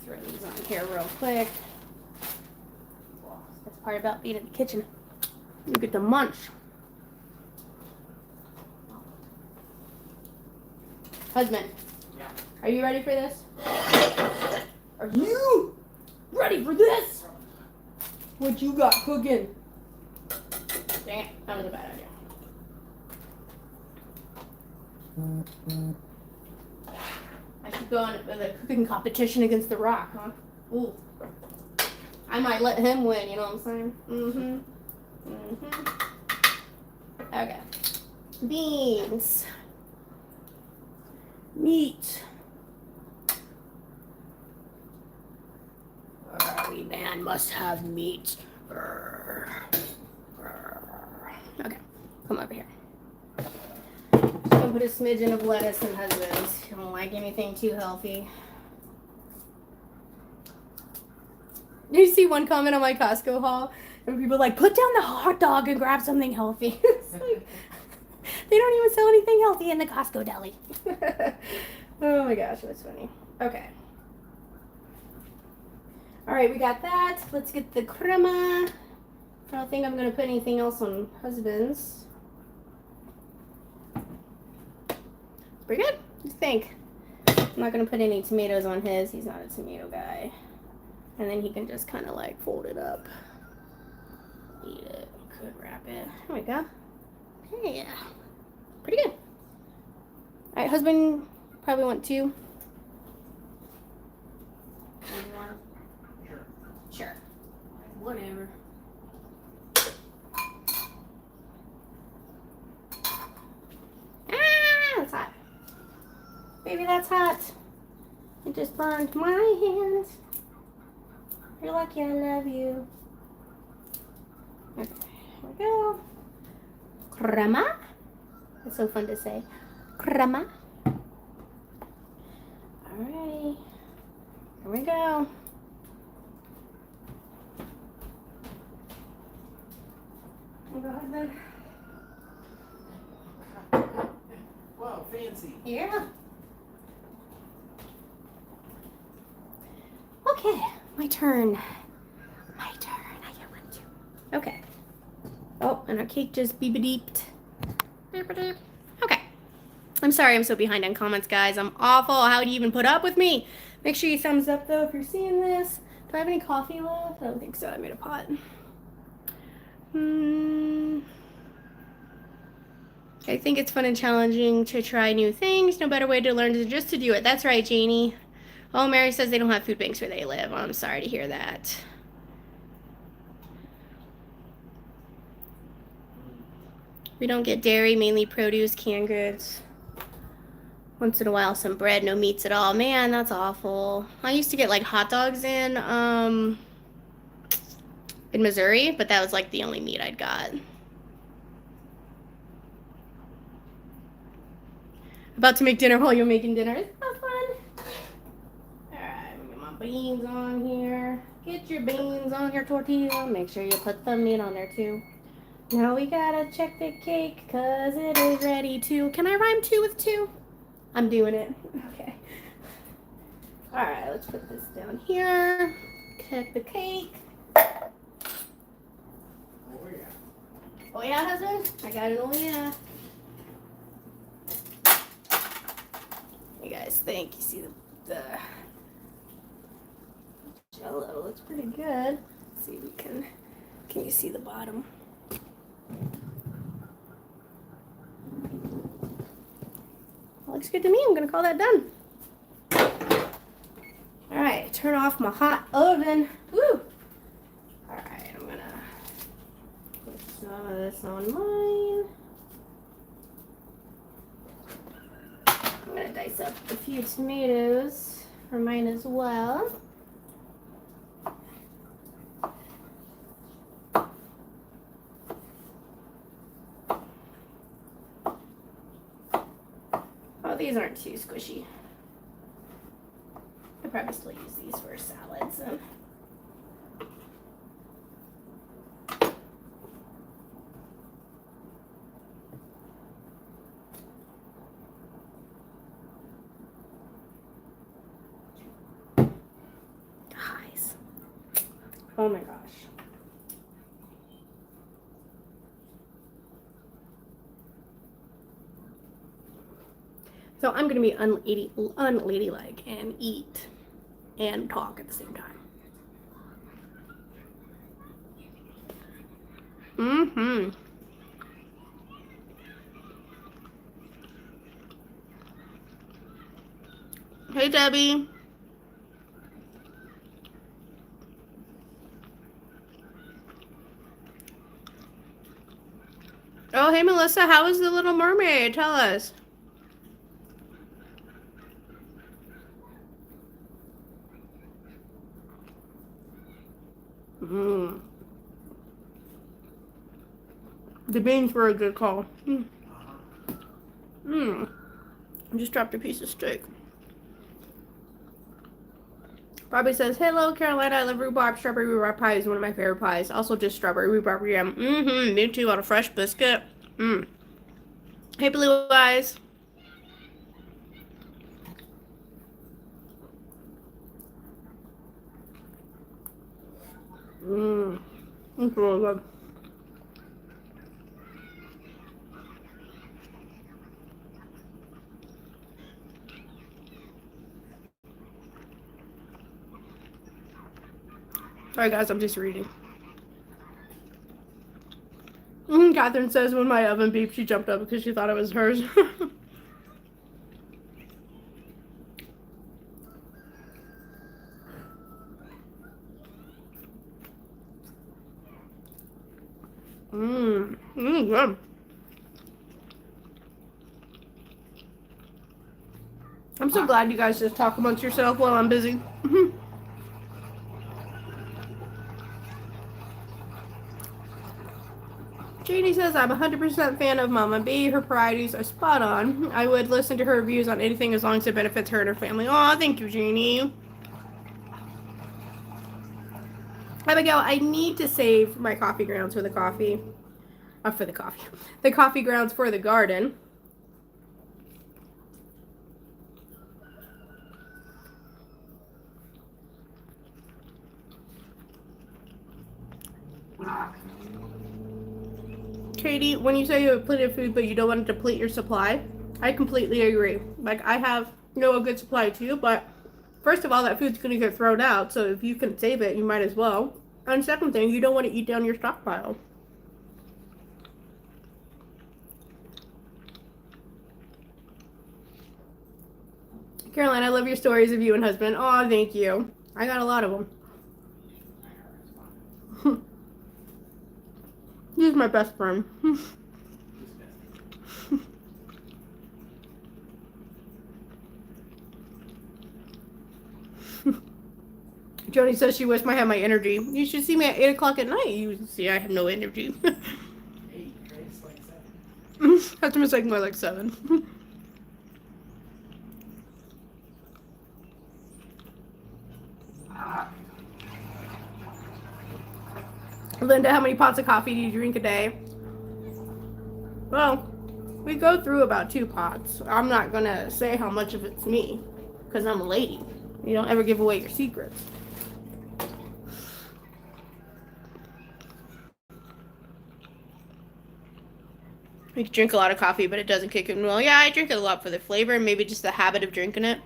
Throw these on here real quick. Well, that's part about being in the kitchen. You get to munch. Husband, Yeah. are you ready for this? Are you ready for this? What you got cooking? Dang it, that was a bad idea. I should go on with a cooking competition against The Rock, huh? Ooh. I might let him win, you know what I'm saying? Okay. Beans. Meat. Every man must have meat. Okay, come over here. Just gonna put a smidgen of lettuce in husband's. I don't like anything too healthy. Did you see one comment on my Costco haul? And people are like, put down the hot dog and grab something healthy. It's like, they don't even sell anything healthy in the Costco deli. Oh my gosh, that's funny. Okay. All right, we got that. Let's get the crema. I don't think I'm going to put anything else on husband's. Pretty good. What do you think? I'm not going to put any tomatoes on his. He's not a tomato guy. And then he can just kind of like fold it up. Eat it. Could wrap it. There we go. Okay, yeah. Pretty good. All right, husband, probably want 2. Sure. Whatever. Ah, that's hot. Baby, that's hot. It just burned my hands. You're lucky I love you. Okay, here we go. Crema. That's so fun to say. Crema. Alright. Here we go. Go husband. Wow, fancy. Yeah. Okay, my turn. My turn. I get one too. Okay. Oh, and our cake just beep-a-deeped. Beep-a-deep. Okay. I'm sorry I'm so behind on comments, guys. I'm awful. How do you even put up with me? Make sure you thumbs up, though, if you're seeing this. Do I have any coffee left? I don't think so. I made a pot. I think it's fun and challenging to try new things. No better way to learn than just to do it. That's right, Janie. Oh, Mary says they don't have food banks where they live. I'm sorry to hear that. We don't get dairy, mainly produce, canned goods. Once in a while, some bread, no meats at all. Man, that's awful. I used to get like hot dogs in Missouri, but that was like the only meat I'd got. About to make dinner while you're making dinner. It's so fun. Alright, get my beans on here. Get your beans on your tortilla. Make sure you put the meat on there too. Now we gotta check the cake because it is ready to. Can I rhyme 2 with 2? I'm doing it. Okay. Alright, let's put this down here. Check the cake. Oh yeah. Oh yeah, husband? I got it. Oh yeah. You guys think? You see the Jello looks pretty good. Let's see if we can you see the bottom? Looks good to me. I'm gonna call that done. All right, turn off my hot oven. Woo! All right, I'm gonna put some of this on mine. I'm gonna dice up a few tomatoes for mine as well. Oh, these aren't too squishy. probably still use these for salads. Guys. Oh my gosh. So I'm gonna be unladylike and eat and talk at the same time. Mm-hmm. Hey, Debbie. Oh, hey, Melissa. How was the Little Mermaid? Tell us. Mm. The beans were a good call. Mm. Mm. I just dropped a piece of steak. Bobby says, hello, Carolina. I love rhubarb. Strawberry rhubarb pie is one of my favorite pies. Also, just strawberry rhubarb yum. Mm-hmm. Me too, on a fresh biscuit. Mm. Hey, Blue Eyes. Mmm. It's really good. Sorry, guys. I'm just reading. Catherine says when my oven beeped, she jumped up because she thought it was hers. Good. I'm so glad you guys just talk amongst yourself while I'm busy. Janie says, I'm 100% fan of Mama B. Her priorities are spot on. I would listen to her reviews on anything as long as it benefits her and her family. Aw, thank you, Janie. Abigail, I need to save my coffee grounds for the coffee. The coffee grounds for the garden. Katie, when you say you have plenty of food but you don't want to deplete your supply, I completely agree. Like, I have, a good supply too, but first of all, that food's going to get thrown out, so if you can save it, you might as well. And second thing, you don't want to eat down your stockpile. Caroline, I love your stories of you and husband. Oh, thank you. I got a lot of them. He's my best friend. Joni says she wished I had my energy. You should see me at 8 o'clock at night. You see I have no energy. 8, right? It's like 7. That's a mistake, more like 7. Linda, how many pots of coffee do you drink a day? Well, we go through about 2 pots. I'm not gonna say how much of it's me, because I'm a lady. You don't ever give away your secrets. We drink a lot of coffee, but it doesn't kick in. Well, yeah, I drink it a lot for the flavor and maybe just the habit of drinking it.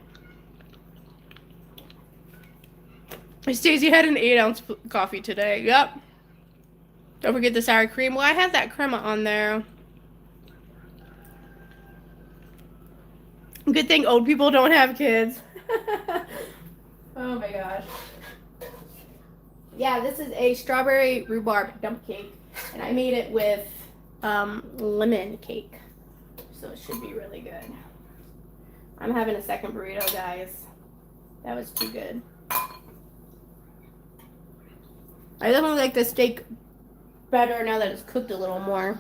Stacey had an 8-ounce coffee today. Yep. Don't forget the sour cream. Well, I had that crema on there. Good thing old people don't have kids. Oh my gosh. Yeah, this is a strawberry rhubarb dump cake. And I made it with lemon cake. So it should be really good. I'm having a second burrito, guys. That was too good. I definitely like the steak better now that it's cooked a little more.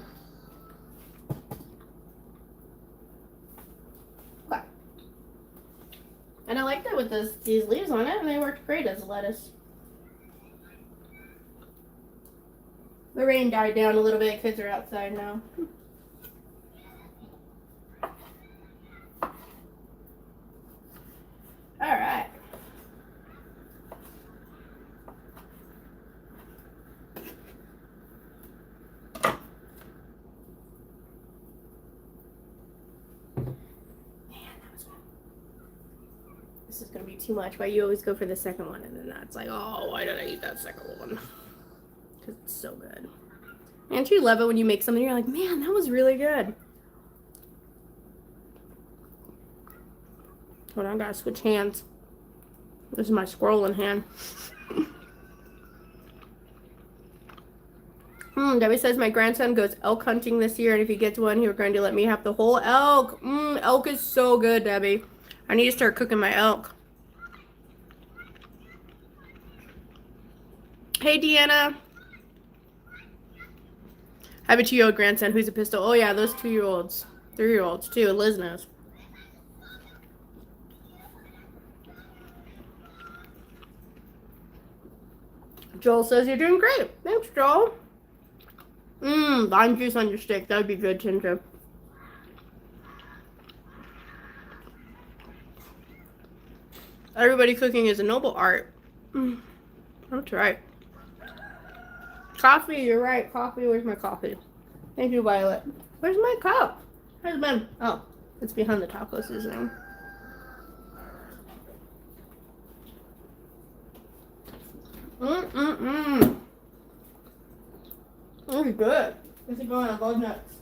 Okay. And I like that with these leaves on it, and they worked great as lettuce. The rain died down a little bit. Kids are outside now. All right. This is gonna be too much. Why you always go for the second one, and then that's like, oh, why did I eat that second one? Because it's so good. And you love it when you make something, you're like, man, that was really good. Hold on, I gotta switch hands. This is my scrolling hand. Debbie says my grandson goes elk hunting this year, and if he gets one, he was going to let me have the whole elk. Elk is so good, Debbie. I need to start cooking my elk. Hey, Deanna. I have a 2-year-old grandson who's a pistol. Oh, yeah, those 2-year-olds. 3-year-olds, too. Liz knows. Joel says you're doing great. Thanks, Joel. Lime juice on your steak. That would be good, Ginger. Everybody cooking is a noble art. That's right. Coffee, you're right. Coffee, where's my coffee? Thank you, Violet. Where's my cup? Where's it been? Oh, it's behind the taco seasoning. This is good. This is going on bug nuts.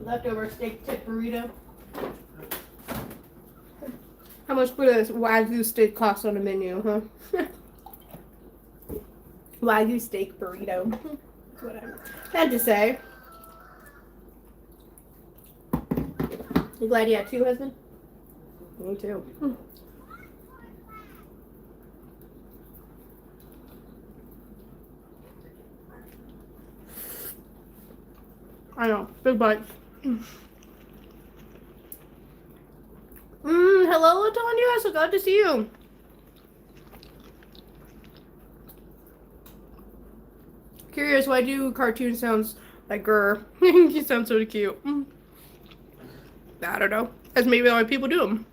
Leftover steak tip burrito. How much would a Wagyu steak cost on the menu, huh? Wagyu steak burrito. That's what I had to say. You glad you have 2 husbands? Me too. I know, big bites. Hello, Latonya. So glad to see you. Curious, why do cartoon sounds like grr? You sound so cute. I don't know. That's maybe why people do them.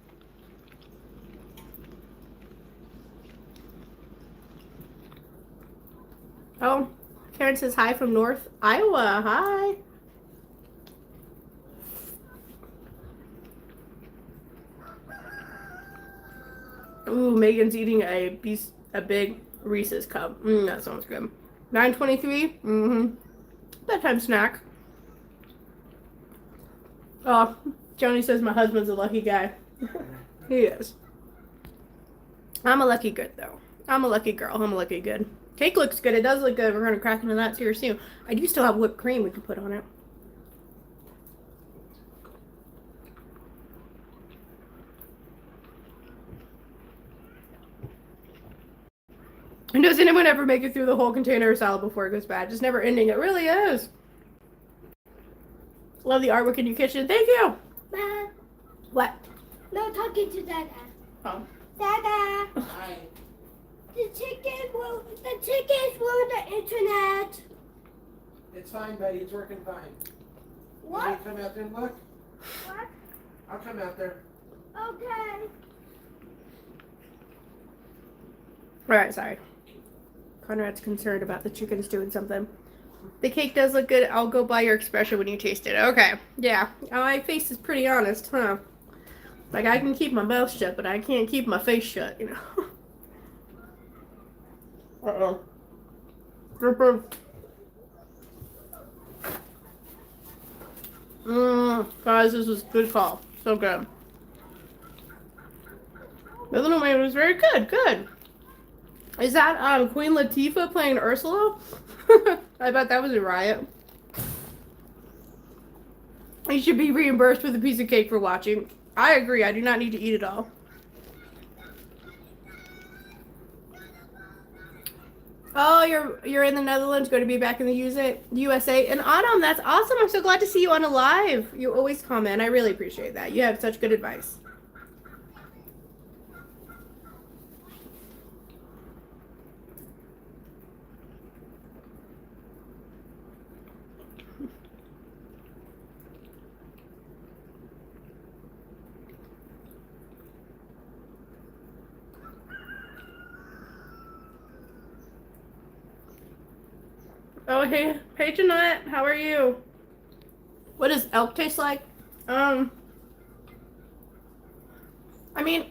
Oh, Karen says hi from North Iowa. Hi. Ooh, Megan's eating a big Reese's cup. That sounds good. 9:23. Bedtime snack. Oh, Joni says my husband's a lucky guy. He is. I'm a lucky good though. I'm a lucky girl. I'm a lucky good. Cake looks good. It does look good. We're gonna crack into that here soon. I do still have whipped cream we could put on it. And does anyone ever make it through the whole container of salad before it goes bad? Just never ending. It really is. Love the artwork in your kitchen. Thank you. Ma. What? No, talking to Dada. Oh. Dada. Hi. The chickens ruined the internet. It's fine, buddy. It's working fine. What? Can you come out there and look? What? I'll come out there. Okay. Alright, sorry. Conrad's concerned about the chickens doing something. The cake does look good. I'll go by your expression when you taste it. Okay. Yeah. My face is pretty honest, huh? Like, I can keep my mouth shut, but I can't keep my face shut, you know? Uh-oh. Guys, this was a good call. So good. The little man was very good. Good. Is that Queen Latifah playing Ursula? I bet that was a riot. You should be reimbursed with a piece of cake for watching. I agree. I do not need to eat it all. Oh, you're in the Netherlands, going to be back in the USA in autumn. That's awesome. I'm so glad to see you on a live. You always comment. I really appreciate that. You have such good advice. Oh, hey, Jeanette, how are you? What does elk taste like? I mean,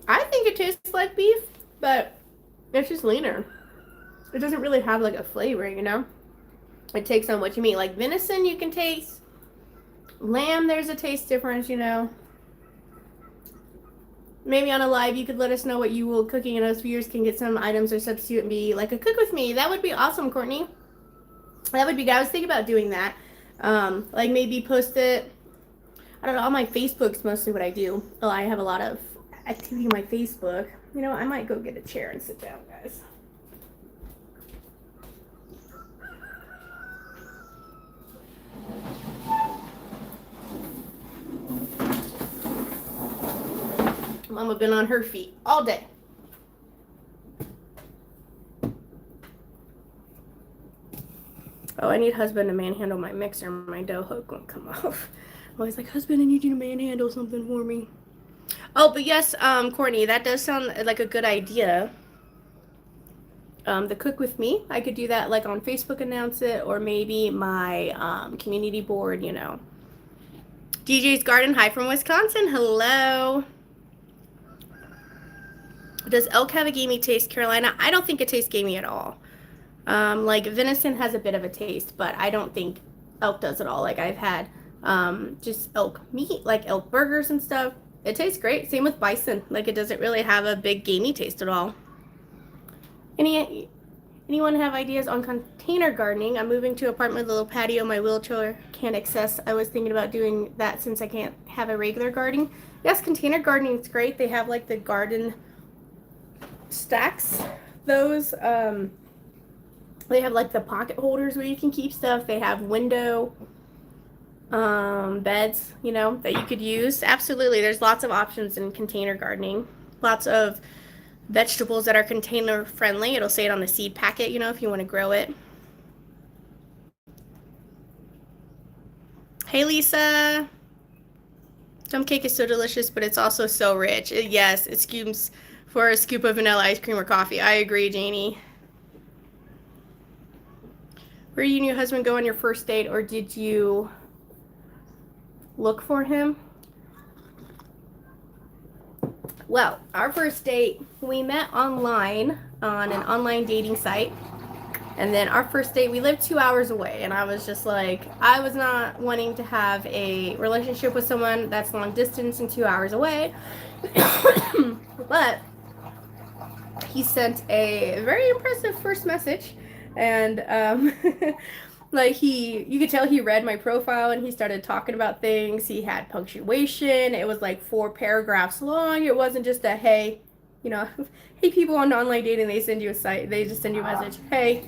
I think it tastes like beef, but it's just leaner. It doesn't really have like a flavor, you know? It takes on what you mean. Like venison, you can taste. Lamb, there's a taste difference, you know? Maybe on a live, you could let us know what you will cooking, and us viewers can get some items or substitute and be like a cook with me. That would be awesome, Courtney. That would be good. I was thinking about doing that. Like maybe post it. I don't know. On my Facebook's mostly what I do. Oh, I have a lot of activity on my Facebook. You know, I might go get a chair and sit down, guys. Mama been on her feet all day. Oh, I need husband to manhandle my mixer. My dough hook won't come off. I'm always like, husband, I need you to manhandle something for me. Oh, but yes, Courtney, that does sound like a good idea. The cook with me, I could do that like on Facebook, announce it, or maybe my community board, you know. DJ's Garden, hi from Wisconsin. Hello. Does elk have a gamey taste, Carolina? I don't think it tastes gamey at all. Like venison has a bit of a taste, but I don't think elk does at all. Like I've had just elk meat, like elk burgers and stuff. It tastes great. Same with bison. Like it doesn't really have a big gamey taste at all. Anyone have ideas on container gardening? I'm moving to an apartment with a little patio. My wheelchair can't access. I was thinking about doing that since I can't have a regular garden. Yes, container gardening is great. They have like the garden stacks. Those they have like the pocket holders where you can keep stuff. They have window beds, you know, that you could use. Absolutely, there's lots of options in container gardening. Lots of vegetables that are container friendly. It'll say it on the seed packet, you know, if you want to grow it. Hey Lisa, some cake is so delicious, but it's also so rich. Yes, it scoops for a scoop of vanilla ice cream or coffee. I agree, Janie. Where did you and your husband go on your first date, or did you look for him? Well, our first date, we met online on an online dating site. And then our first date, we lived 2 hours away. And I was just like, I was not wanting to have a relationship with someone that's long distance and 2 hours away. But he sent a very impressive first message. And like you could tell he read my profile and he started talking about things. He had punctuation. It was like 4 paragraphs long. It wasn't just a hey, you know, hey, people on online dating, they send you a site, they just send you a message. Hey.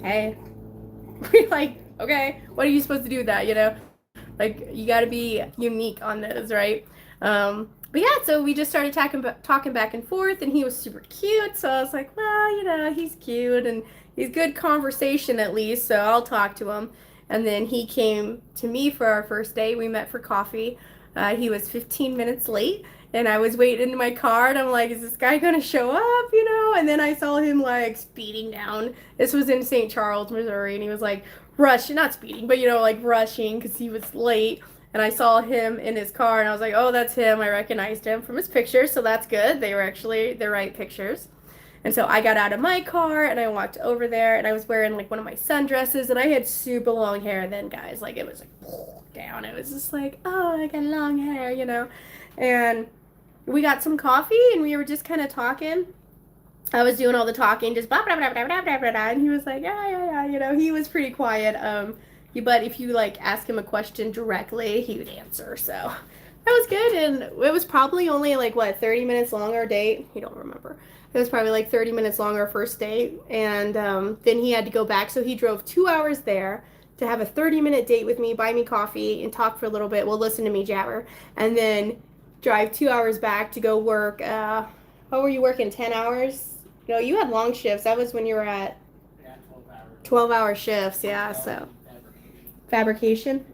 We're like, okay, what are you supposed to do with that, you know? Like, you got to be unique on those, right? But yeah, so we just started talking back and forth, and he was super cute. So I was like, well, you know, he's cute and he's good conversation at least, so I'll talk to him. And then he came to me for our first date. We met for coffee. He was 15 minutes late, and I was waiting in my car, and I'm like, is this guy gonna show up, you know? And then I saw him like speeding down. This was in St. Charles, Missouri, and he was like not speeding, but you know, like rushing because he was late. And I saw him in his car, and I was like, oh, that's him. I recognized him from his pictures, so that's good. They were actually the right pictures. And so I got out of my car, and I walked over there, and I was wearing, like, one of my sundresses, and I had super long hair then, guys. Like, it was, like, down. It was just like, oh, I got long hair, you know. And we got some coffee, and we were just kind of talking. I was doing all the talking, just blah, blah, blah, blah, blah, blah, blah, blah. And he was like, yeah, you know. He was pretty quiet. But if you like ask him a question directly, he would answer. So that was good. And it was probably only like 30 minutes long our date. You don't remember. It was probably like 30 minutes long our first date. And then he had to go back. So he drove 2 hours there to have a 30-minute date with me, buy me coffee, and talk for a little bit. Well, listen to me jabber. And then drive 2 hours back to go work. What were you working, 10 hours? No, you had long shifts. That was when you were at... Yeah, 12 hours. 12-hour shifts, yeah, so. Fabrication?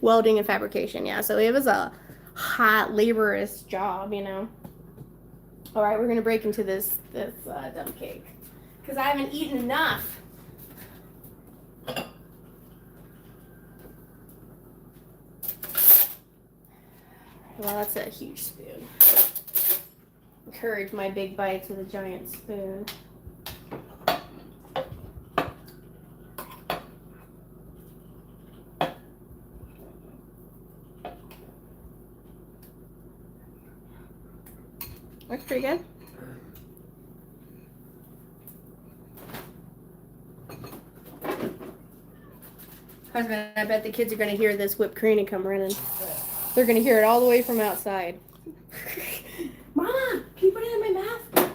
Welding and fabrication, yeah. So it was a hot, laborious job, you know. All right, we're gonna break into this dumb cake because I haven't eaten enough. Well, that's a huge spoon. Encourage my big bites with a giant spoon. Looks pretty good. Husband, I bet the kids are going to hear this whipped cream and come running. They're going to hear it all the way from outside. Mama, can you put it in my mouth?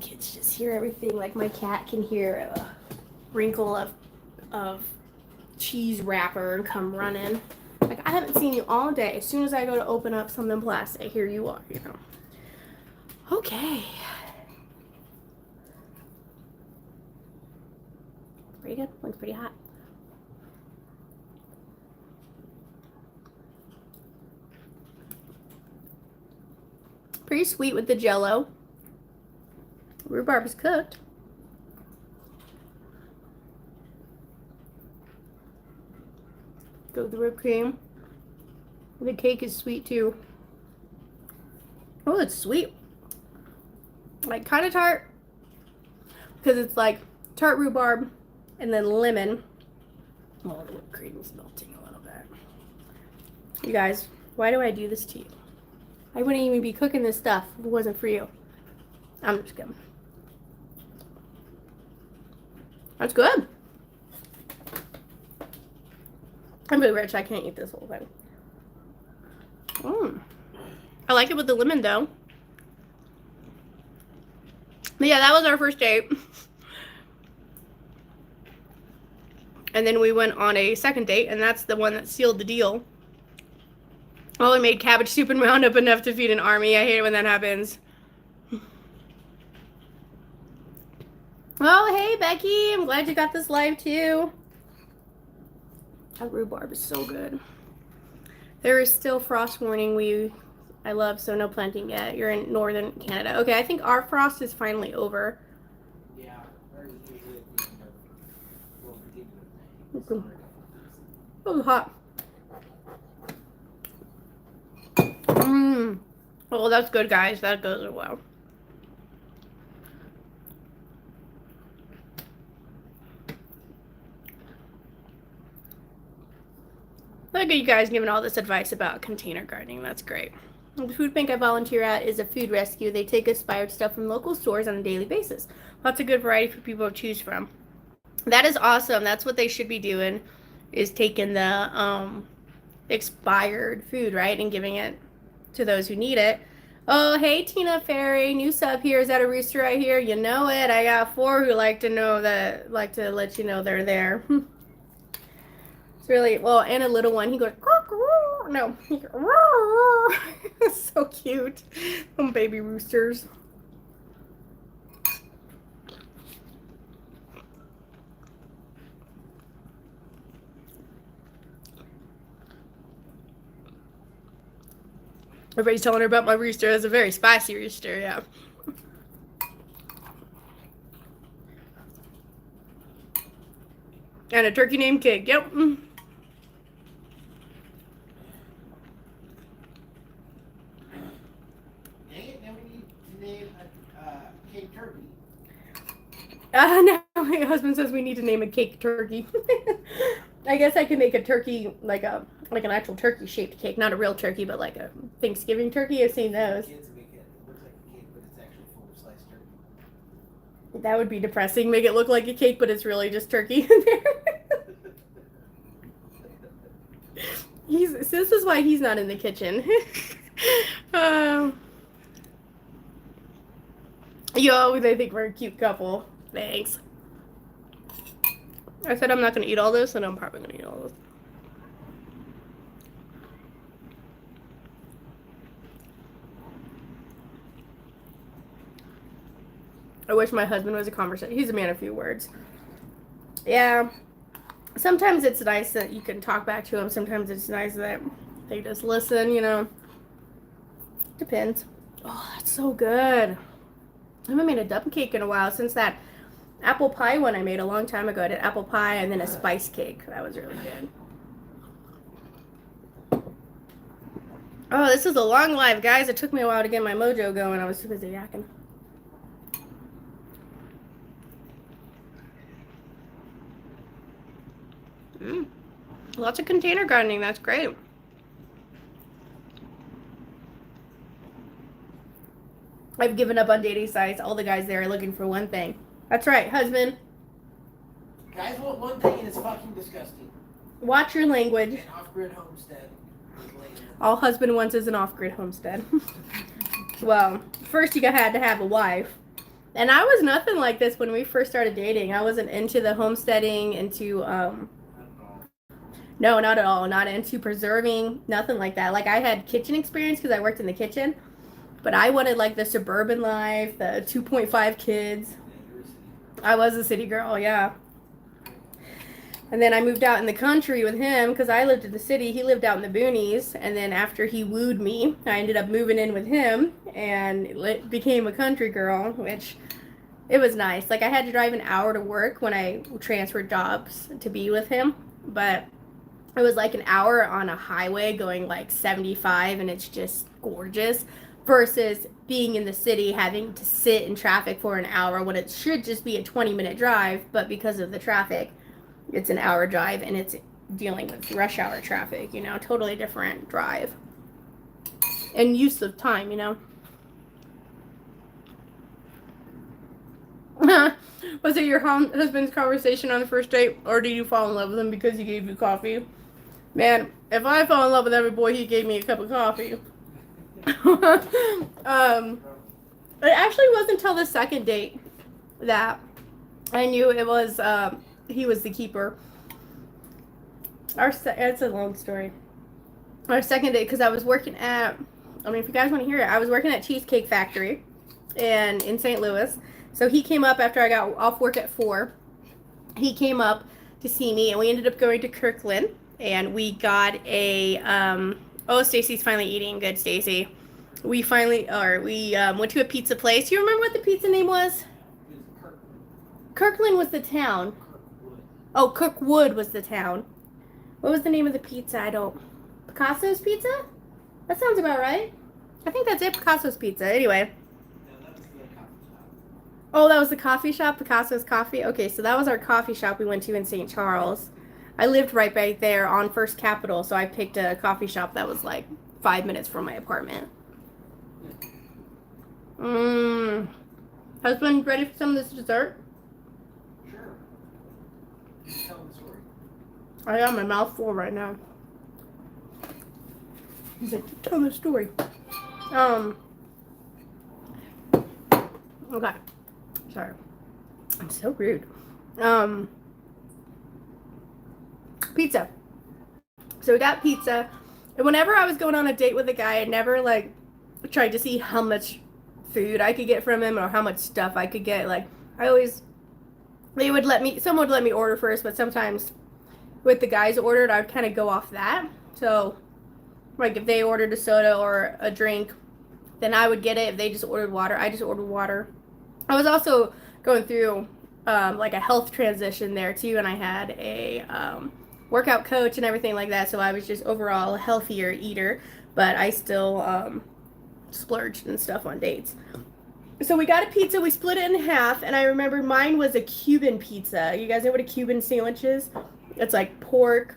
Kids just hear everything. Like my cat can hear a wrinkle of cheese wrapper and come running. Like, I haven't seen you all day. As soon as I go to open up something plastic, here you are, you know. Okay. Pretty good. Looks pretty hot. Pretty sweet with the Jell-O. Rhubarb is cooked. Go with the whipped cream. The cake is sweet too. Oh, it's sweet. Like kind of tart. Because it's like tart rhubarb and then lemon. Oh, the whipped cream is melting a little bit. You guys, why do I do this to you? I wouldn't even be cooking this stuff if it wasn't for you. I'm just kidding. That's good. I'm really rich. I can't eat this whole thing. I like it with the lemon though. But yeah, that was our first date. And then we went on a second date, and that's the one that sealed the deal. Oh, we made cabbage soup and wound up enough to feed an army. I hate it when that happens. Oh, hey, Becky. I'm glad you got this live too. That rhubarb is so good. There is still frost warning. I love, so no planting yet. You're in northern Canada. Okay, I think our frost is finally over. Yeah, very usually at the end of, well, beginning of May. Oh, hot. Oh, that's good, guys. That goes well. Look at you guys giving all this advice about container gardening. That's great. The food bank I volunteer at is a food rescue. They take expired stuff from local stores on a daily basis. Lots of good variety for people to choose from. That is awesome. That's what they should be doing, is taking the expired food, right, and giving it to those who need it. Oh, hey, Tina Ferry, new sub here. Is that a rooster right here? You know it. I got 4 who like to let you know they're there. It's really, well, and a little one, he goes, no, he goes, so cute. Some baby roosters. Everybody's telling her about my rooster. It's a very spicy rooster, yeah. And a turkey named Cake, yep. Dang it, now we need to name a cake turkey. No, my husband says we need to name a cake turkey. I guess I could make a turkey, like an actual turkey shaped cake, not a real turkey, but like a Thanksgiving turkey. I've seen those. Kids make it. It looks like a cake, but it's actually full of sliced turkey. That would be depressing. Make it look like a cake, but it's really just turkey in there. This is why he's not in the kitchen. They think we're a cute couple. Thanks. I said I'm not going to eat all this, and I'm probably going to eat all this. I wish my husband was a conversation. He's a man of few words. Yeah. Sometimes it's nice that you can talk back to him. Sometimes it's nice that they just listen, you know. Depends. Oh, that's so good. I haven't made a dump cake in a while since that apple pie one I made a long time ago. I did apple pie and then a spice cake. That was really good. Oh, this is a long live, guys. It took me a while to get my mojo going. I was too busy yakking. Lots of container gardening. That's great. I've given up on dating sites. All the guys there are looking for one thing. That's right, husband. Guys want one thing and it's fucking disgusting. Watch your language. An off-grid homestead. All husband wants is an off-grid homestead. Well, first you had to have a wife. And I was nothing like this when we first started dating. I wasn't into the homesteading, into, no, not at all. Not into preserving, nothing like that. Like, I had kitchen experience because I worked in the kitchen. But I wanted, like, the suburban life, the 2.5 kids. I was a city girl, yeah. And then I moved out in the country with him because I lived in the city. He lived out in the boonies. And then after he wooed me, I ended up moving in with him and became a country girl, which it was nice. Like, I had to drive an hour to work when I transferred jobs to be with him. But it was like an hour on a highway going like 75, and it's just gorgeous. Versus being in the city, having to sit in traffic for an hour when it should just be a 20-minute drive, but because of the traffic, it's an hour drive, and it's dealing with rush hour traffic, you know, totally different drive. And use of time, you know. Was it your husband's conversation on the first date, or did you fall in love with him because he gave you coffee? Man, if I fall in love with every boy, he gave me a cup of coffee. It actually wasn't until the second date that I knew it was he was the keeper. It's a long story. Our second date, because I was working at, I mean, if you guys want to hear it, I was working at Cheesecake Factory in St. Louis. So he came up after I got off work at 4. He came up to see me, and we ended up going to Kirkland, and we got a oh, Stacy's finally eating. Good, Stacy. We went to a pizza place. You remember what the pizza name was? Kirkland was the town. Oh, Kirkwood was the town. What was the name of the pizza? Picasso's Pizza? That sounds about right. I think that's it, Picasso's Pizza. Anyway. Oh, that was the coffee shop, Picasso's Coffee? Okay, so that was our coffee shop we went to in St. Charles. I lived right back there on First Capitol, so I picked a coffee shop that was like 5 minutes from my apartment. Husband, ready for some of this dessert? Sure. Tell the story. I got my mouth full right now. He's like, tell the story. Okay. Sorry. I'm so rude. Pizza. So we got pizza. And whenever I was going on a date with a guy, I never like tried to see how much food I could get from him or how much stuff I could get. Like, someone would let me order first, but sometimes with the guys ordered, I'd kind of go off that. So, like, if they ordered a soda or a drink, then I would get it. If they just ordered water, I just ordered water. I was also going through, like, a health transition there, too, and I had a workout coach and everything like that, so I was just overall a healthier eater, but I still splurged and stuff on dates. So we got a pizza, we split it in half, and I remember mine was a Cuban pizza. You guys know what a Cuban sandwich is? It's like pork,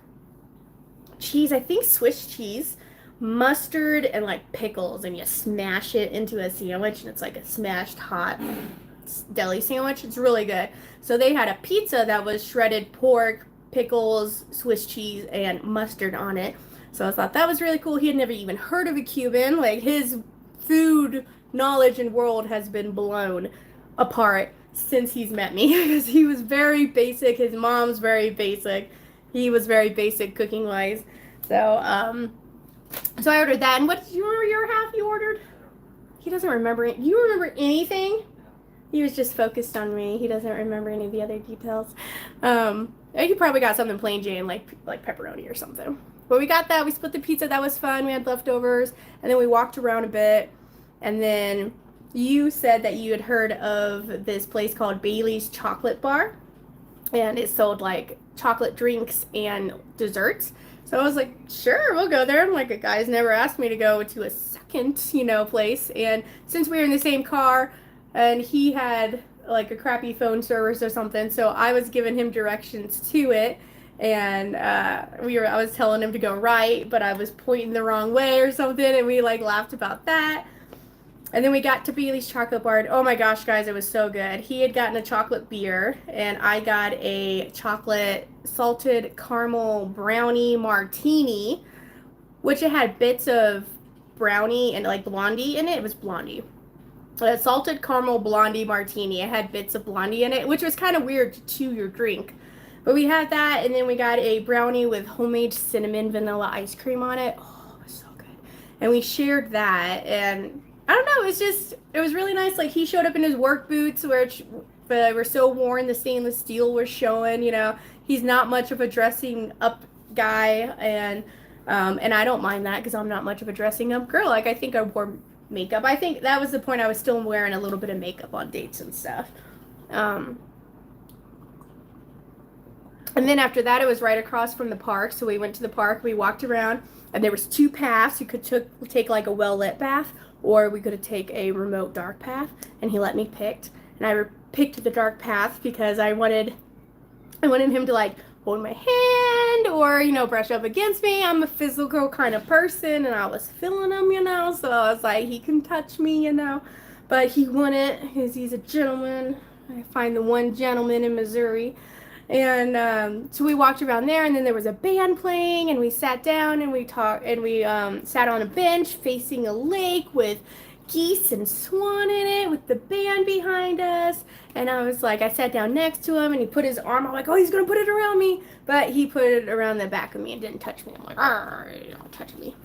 cheese, I think Swiss cheese, mustard, and like pickles, and you smash it into a sandwich, and it's like a smashed hot deli sandwich. It's really good. So they had a pizza that was shredded pork, pickles, Swiss cheese, and mustard on it. So I thought that was really cool. He had never even heard of a Cuban. Like, his food knowledge and world has been blown apart since he's met me, because he was very basic. His mom's very basic. He was very basic cooking wise. So so I ordered that. And what, do you remember your half you ordered? He doesn't remember it. Do you remember anything? He was just focused on me. He doesn't remember any of the other details. He probably got something plain Jane, like pepperoni or something. But we got that. We split the pizza. That was fun. We had leftovers. And then we walked around a bit. And then you said that you had heard of this place called Bailey's Chocolate Bar. And it sold like chocolate drinks and desserts. So I was like, sure, we'll go there. I'm like, a guy's never asked me to go to a second, place. And since we were in the same car and he had like a crappy phone service or something, so I was giving him directions to it. And I was telling him to go right, but I was pointing the wrong way or something. And we like laughed about that. And then we got to Bailey's Chocolate Bar. And oh my gosh, guys, it was so good. He had gotten a chocolate beer, and I got a chocolate salted caramel brownie martini, which it had bits of brownie and like blondie in it. It was blondie. A salted caramel blondie martini. It had bits of blondie in it, which was kind of weird to chew your drink. But we had that, and then we got a brownie with homemade cinnamon vanilla ice cream on it. Oh, it was so good. And we shared that, and I don't know, it was really nice. Like, he showed up in his work boots, which were so worn, the stainless steel was showing, He's not much of a dressing up guy, and I don't mind that because I'm not much of a dressing up girl. Like, I think I wore makeup. I think that was the point. I was still wearing a little bit of makeup on dates and stuff. And then after that, it was right across from the park, so we went to the park, we walked around, and there was 2 paths. You could take like a well-lit path, or we could take a remote dark path, and he let me pick. And I picked the dark path because I wanted him to like hold my hand or, brush up against me. I'm a physical kind of person, and I was feeling him, so I was like, he can touch me, but he wouldn't because he's a gentleman. I find the one gentleman in Missouri. And so we walked around there, and then there was a band playing, and we sat down and we talked, and we sat on a bench facing a lake with geese and swan in it with the band behind us. And I was like, I sat down next to him, and he put his arm, I'm like, oh, he's gonna put it around me, but he put it around the back of me and didn't touch me. I'm like, don't touch me.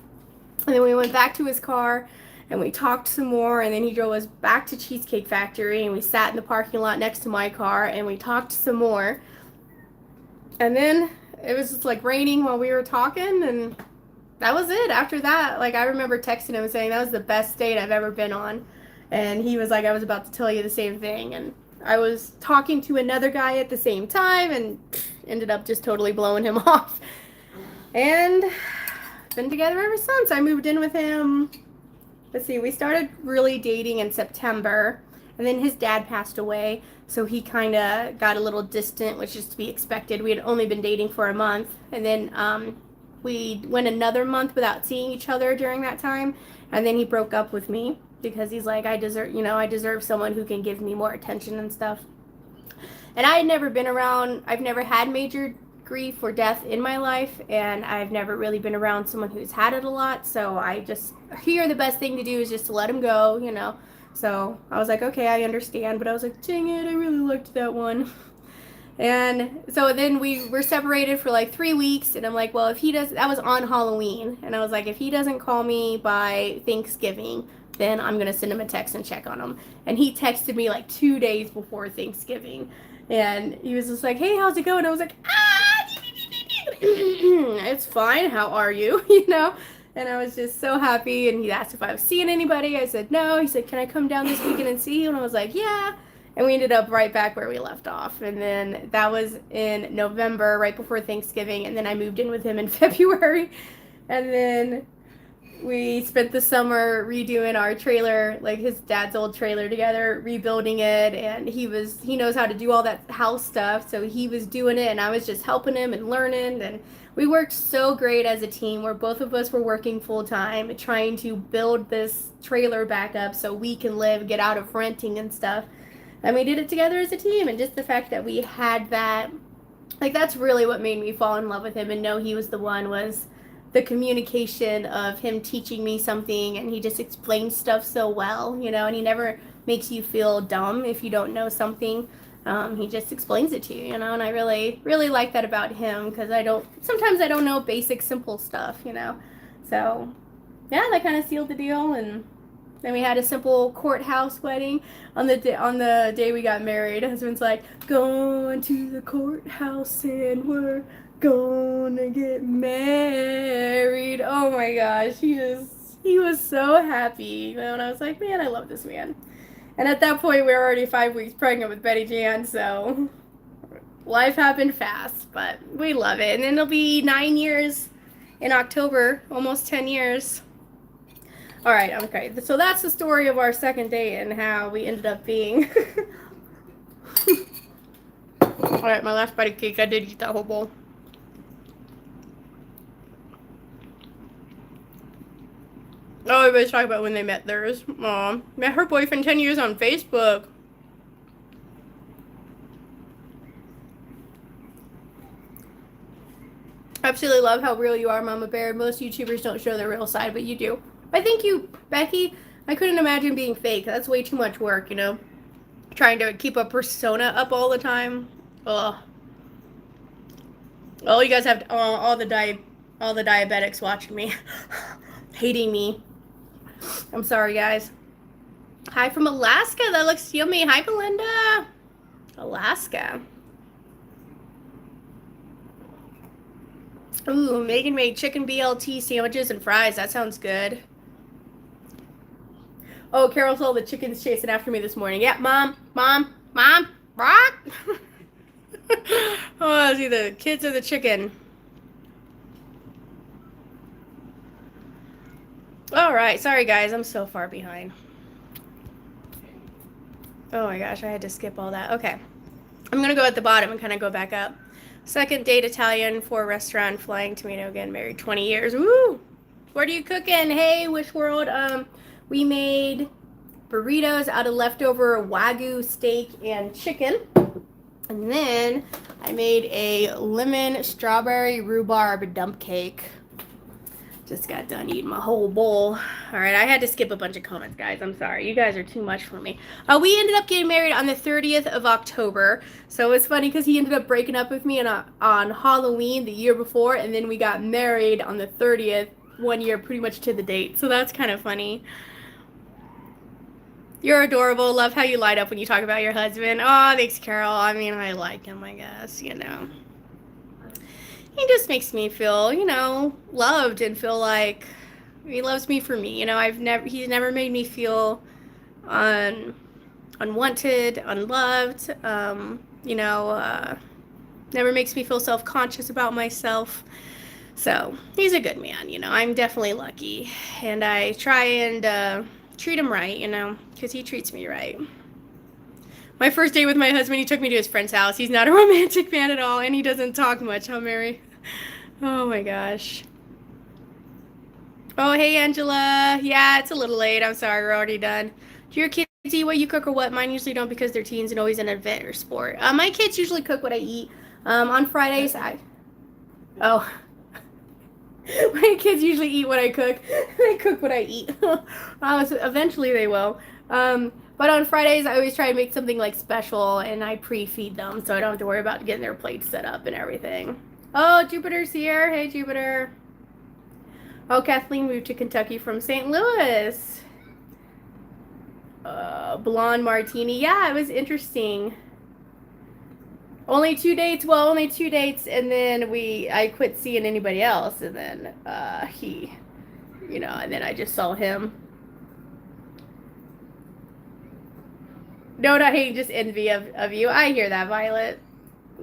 And then we went back to his car, and we talked some more, and then he drove us back to Cheesecake Factory, and we sat in the parking lot next to my car, and we talked some more. And then it was just like raining while we were talking, and that was it. After that, like, I remember texting him saying that was the best date I've ever been on. And he was like, I was about to tell you the same thing. And I was talking to another guy at the same time and ended up just totally blowing him off. And been together ever since. I moved in with him. Let's see, we started really dating in September, and then his dad passed away. So he kind of got a little distant, which is to be expected. We had only been dating for a month. And then we went another month without seeing each other during that time. And then he broke up with me because he's like, I deserve someone who can give me more attention and stuff. And I had never been around, I've never had major grief or death in my life. And I've never really been around someone who's had it a lot. So I just, the best thing to do is just to let him go, So I was like, okay, I understand. But I was like, dang it, I really liked that one. And so then we were separated for like 3 weeks. And I'm like, well, that was on Halloween. And I was like, if he doesn't call me by Thanksgiving, then I'm going to send him a text and check on him. And he texted me like 2 days before Thanksgiving. And he was just like, hey, how's it going? I was like, it's fine. How are you? And I was just so happy, and he asked if I was seeing anybody. I said no. He said, can I come down this weekend and see you? And I was like, yeah. And we ended up right back where we left off. And then that was in November, right before Thanksgiving. And then I moved in with him in February. And then we spent the summer redoing our trailer, like his dad's old trailer together, rebuilding it. And he knows how to do all that house stuff. So he was doing it, and I was just helping him and learning. And we worked so great as a team where both of us were working full time, trying to build this trailer back up so we can get out of renting and stuff. And we did it together as a team. And just the fact that we had that, like, that's really what made me fall in love with him and know he was the one, was the communication of him teaching me something, and he just explains stuff so well, and he never makes you feel dumb if you don't know something. He just explains it to you, and I really, really like that about him, because sometimes I don't know basic, simple stuff, So, yeah, that kind of sealed the deal, and Then we had a simple courthouse wedding. On the day we got married, husband's like, going to the courthouse and we're gonna get married. Oh my gosh, he was so happy. You know, and I was like, man, I love this man. And at that point, we were already 5 weeks pregnant with Betty Jan, so life happened fast, but we love it. And then it'll be 9 years in October, almost 10 years. All right, okay. So that's the story of our second date and how we ended up being. All right, my last bite of cake. I did eat that whole bowl. Oh, everybody's talking about when they met theirs. Aw, met her boyfriend 10 years on Facebook. Absolutely love how real you are, Mama Bear. Most YouTubers don't show their real side, but you do. I think you, Becky, I couldn't imagine being fake. That's way too much work, you know? Trying to keep a persona up all the time. Ugh. Oh, you guys have all the diabetics watching me. Hating me. I'm sorry, guys. Hi from Alaska. That looks yummy. Hi, Belinda. Alaska. Ooh, Megan made chicken BLT sandwiches and fries. That sounds good. Oh, Carol saw the chickens chasing after me this morning. Yeah, Mom, rock. Oh, it's either the kids or the chicken. All right, sorry guys, I'm so far behind. Oh my gosh, I had to skip all that. Okay, I'm gonna go at the bottom and kind of go back up. Second date Italian for restaurant, flying tomato again, married 20 years. Woo! What are you cooking? Hey, Wish World. We made burritos out of leftover Wagyu steak and chicken. And then I made a lemon strawberry rhubarb dump cake. Just got done eating my whole bowl. All right, I had to skip a bunch of comments, guys. I'm sorry. You guys are too much for me. We ended up getting married on the 30th of October. So it's funny because he ended up breaking up with me on Halloween the year before, and then we got married on the 30th, 1 year pretty much to the date. So that's kind of funny. You're adorable. Love how you light up when you talk about your husband. Oh, thanks, Carol. I mean, I like him, I guess, you know. He just makes me feel, you know, loved and feel like he loves me for me. You know, he's never made me feel unwanted, unloved. You know, never makes me feel self-conscious about myself. So he's a good man. You know, I'm definitely lucky, and I try and treat him right. You know, because he treats me right. My first date with my husband, he took me to his friend's house. He's not a romantic man at all, and he doesn't talk much, huh, Mary? Oh my gosh. Oh, hey, Angela. Yeah, it's a little late. I'm sorry, we're already done. Do your kids eat what you cook or what? Mine usually don't because they're teens and always in an event or sport. My kids usually cook what I eat. On Fridays, Oh. My kids usually eat what I cook. They cook what I eat. So eventually they will. But on Fridays, I always try to make something like special, and I pre-feed them, so I don't have to worry about getting their plates set up and everything. Oh, Jupiter's here. Hey, Jupiter. Oh, Kathleen moved to Kentucky from St. Louis. Blonde martini. Yeah, it was interesting. Only 2 dates. Well, only 2 dates, and then I quit seeing anybody else, and then you know, and then I just saw him. No, not hate, just envy of you. I hear that, Violet.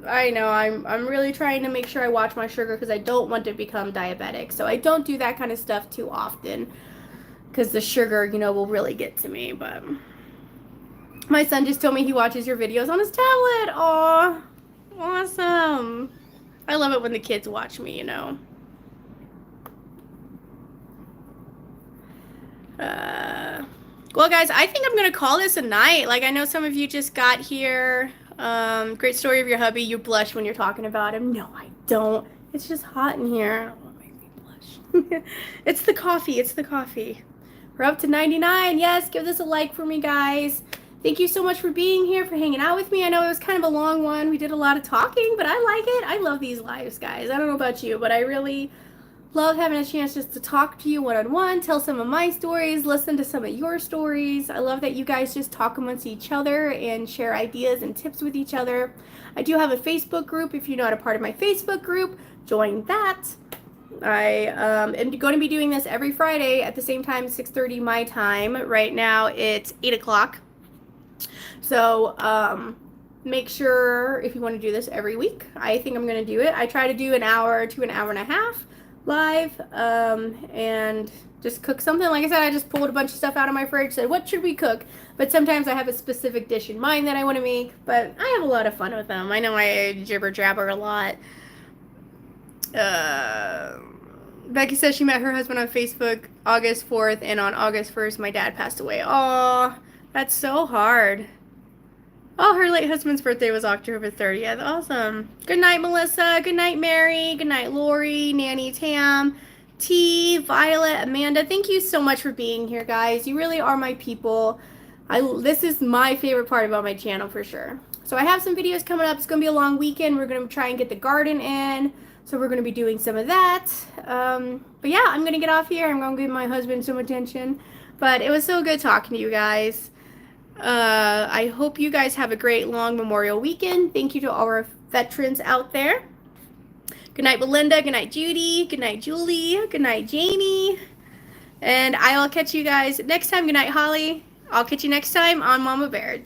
I know, I'm really trying to make sure I watch my sugar because I don't want to become diabetic. So I don't do that kind of stuff too often because the sugar, you know, will really get to me. But my son just told me he watches your videos on his tablet. Aw, awesome. I love it when the kids watch me, you know. Well, guys, I think I'm going to call this a night. Like, I know some of you just got here. Great story of your hubby. You blush when you're talking about him. No, I don't. It's just hot in here. Oh, it makes me blush. It's the coffee. It's the coffee. We're up to 99. Yes, give this a like for me, guys. Thank you so much for being here, for hanging out with me. I know it was kind of a long one. We did a lot of talking, but I like it. I love these lives, guys. I don't know about you, but I really love having a chance just to talk to you one-on-one, tell some of my stories, listen to some of your stories. I love that you guys just talk amongst each other and share ideas and tips with each other. I do have a Facebook group. If you're not a part of my Facebook group, join that. I am going to be doing this every Friday at the same time, 6:30 my time. Right now it's 8 o'clock. So make sure if you want to do this every week. I think I'm going to do it. I try to do an hour to an hour and a half live and just cook something. Like I said, I just pulled a bunch of stuff out of my fridge, said what should we cook, but sometimes I have a specific dish in mind that I want to make, but I have a lot of fun with them. I know I jibber jabber a lot. Becky says she met her husband on Facebook August 4th, and on August 1st my dad passed away. Aw, that's so hard. Oh, her late husband's birthday was October 30th. Awesome. Good night, Melissa. Good night, Mary. Good night, Lori, Nanny Tam, T, Violet, Amanda. Thank you so much for being here, guys. You really are my people. This is my favorite part about my channel for sure. So I have some videos coming up. It's going to be a long weekend. We're going to try and get the garden in. So we're going to be doing some of that. But yeah, I'm going to get off here. I'm going to give my husband some attention. But it was so good talking to you guys. I hope you guys have a great long Memorial weekend. Thank you to all our veterans out there. Good night, Belinda. Good night, Judy. Good night, Julie. Good night, Janie. And I'll catch you guys next time. Good night, Holly. I'll catch you next time on Mama Bear.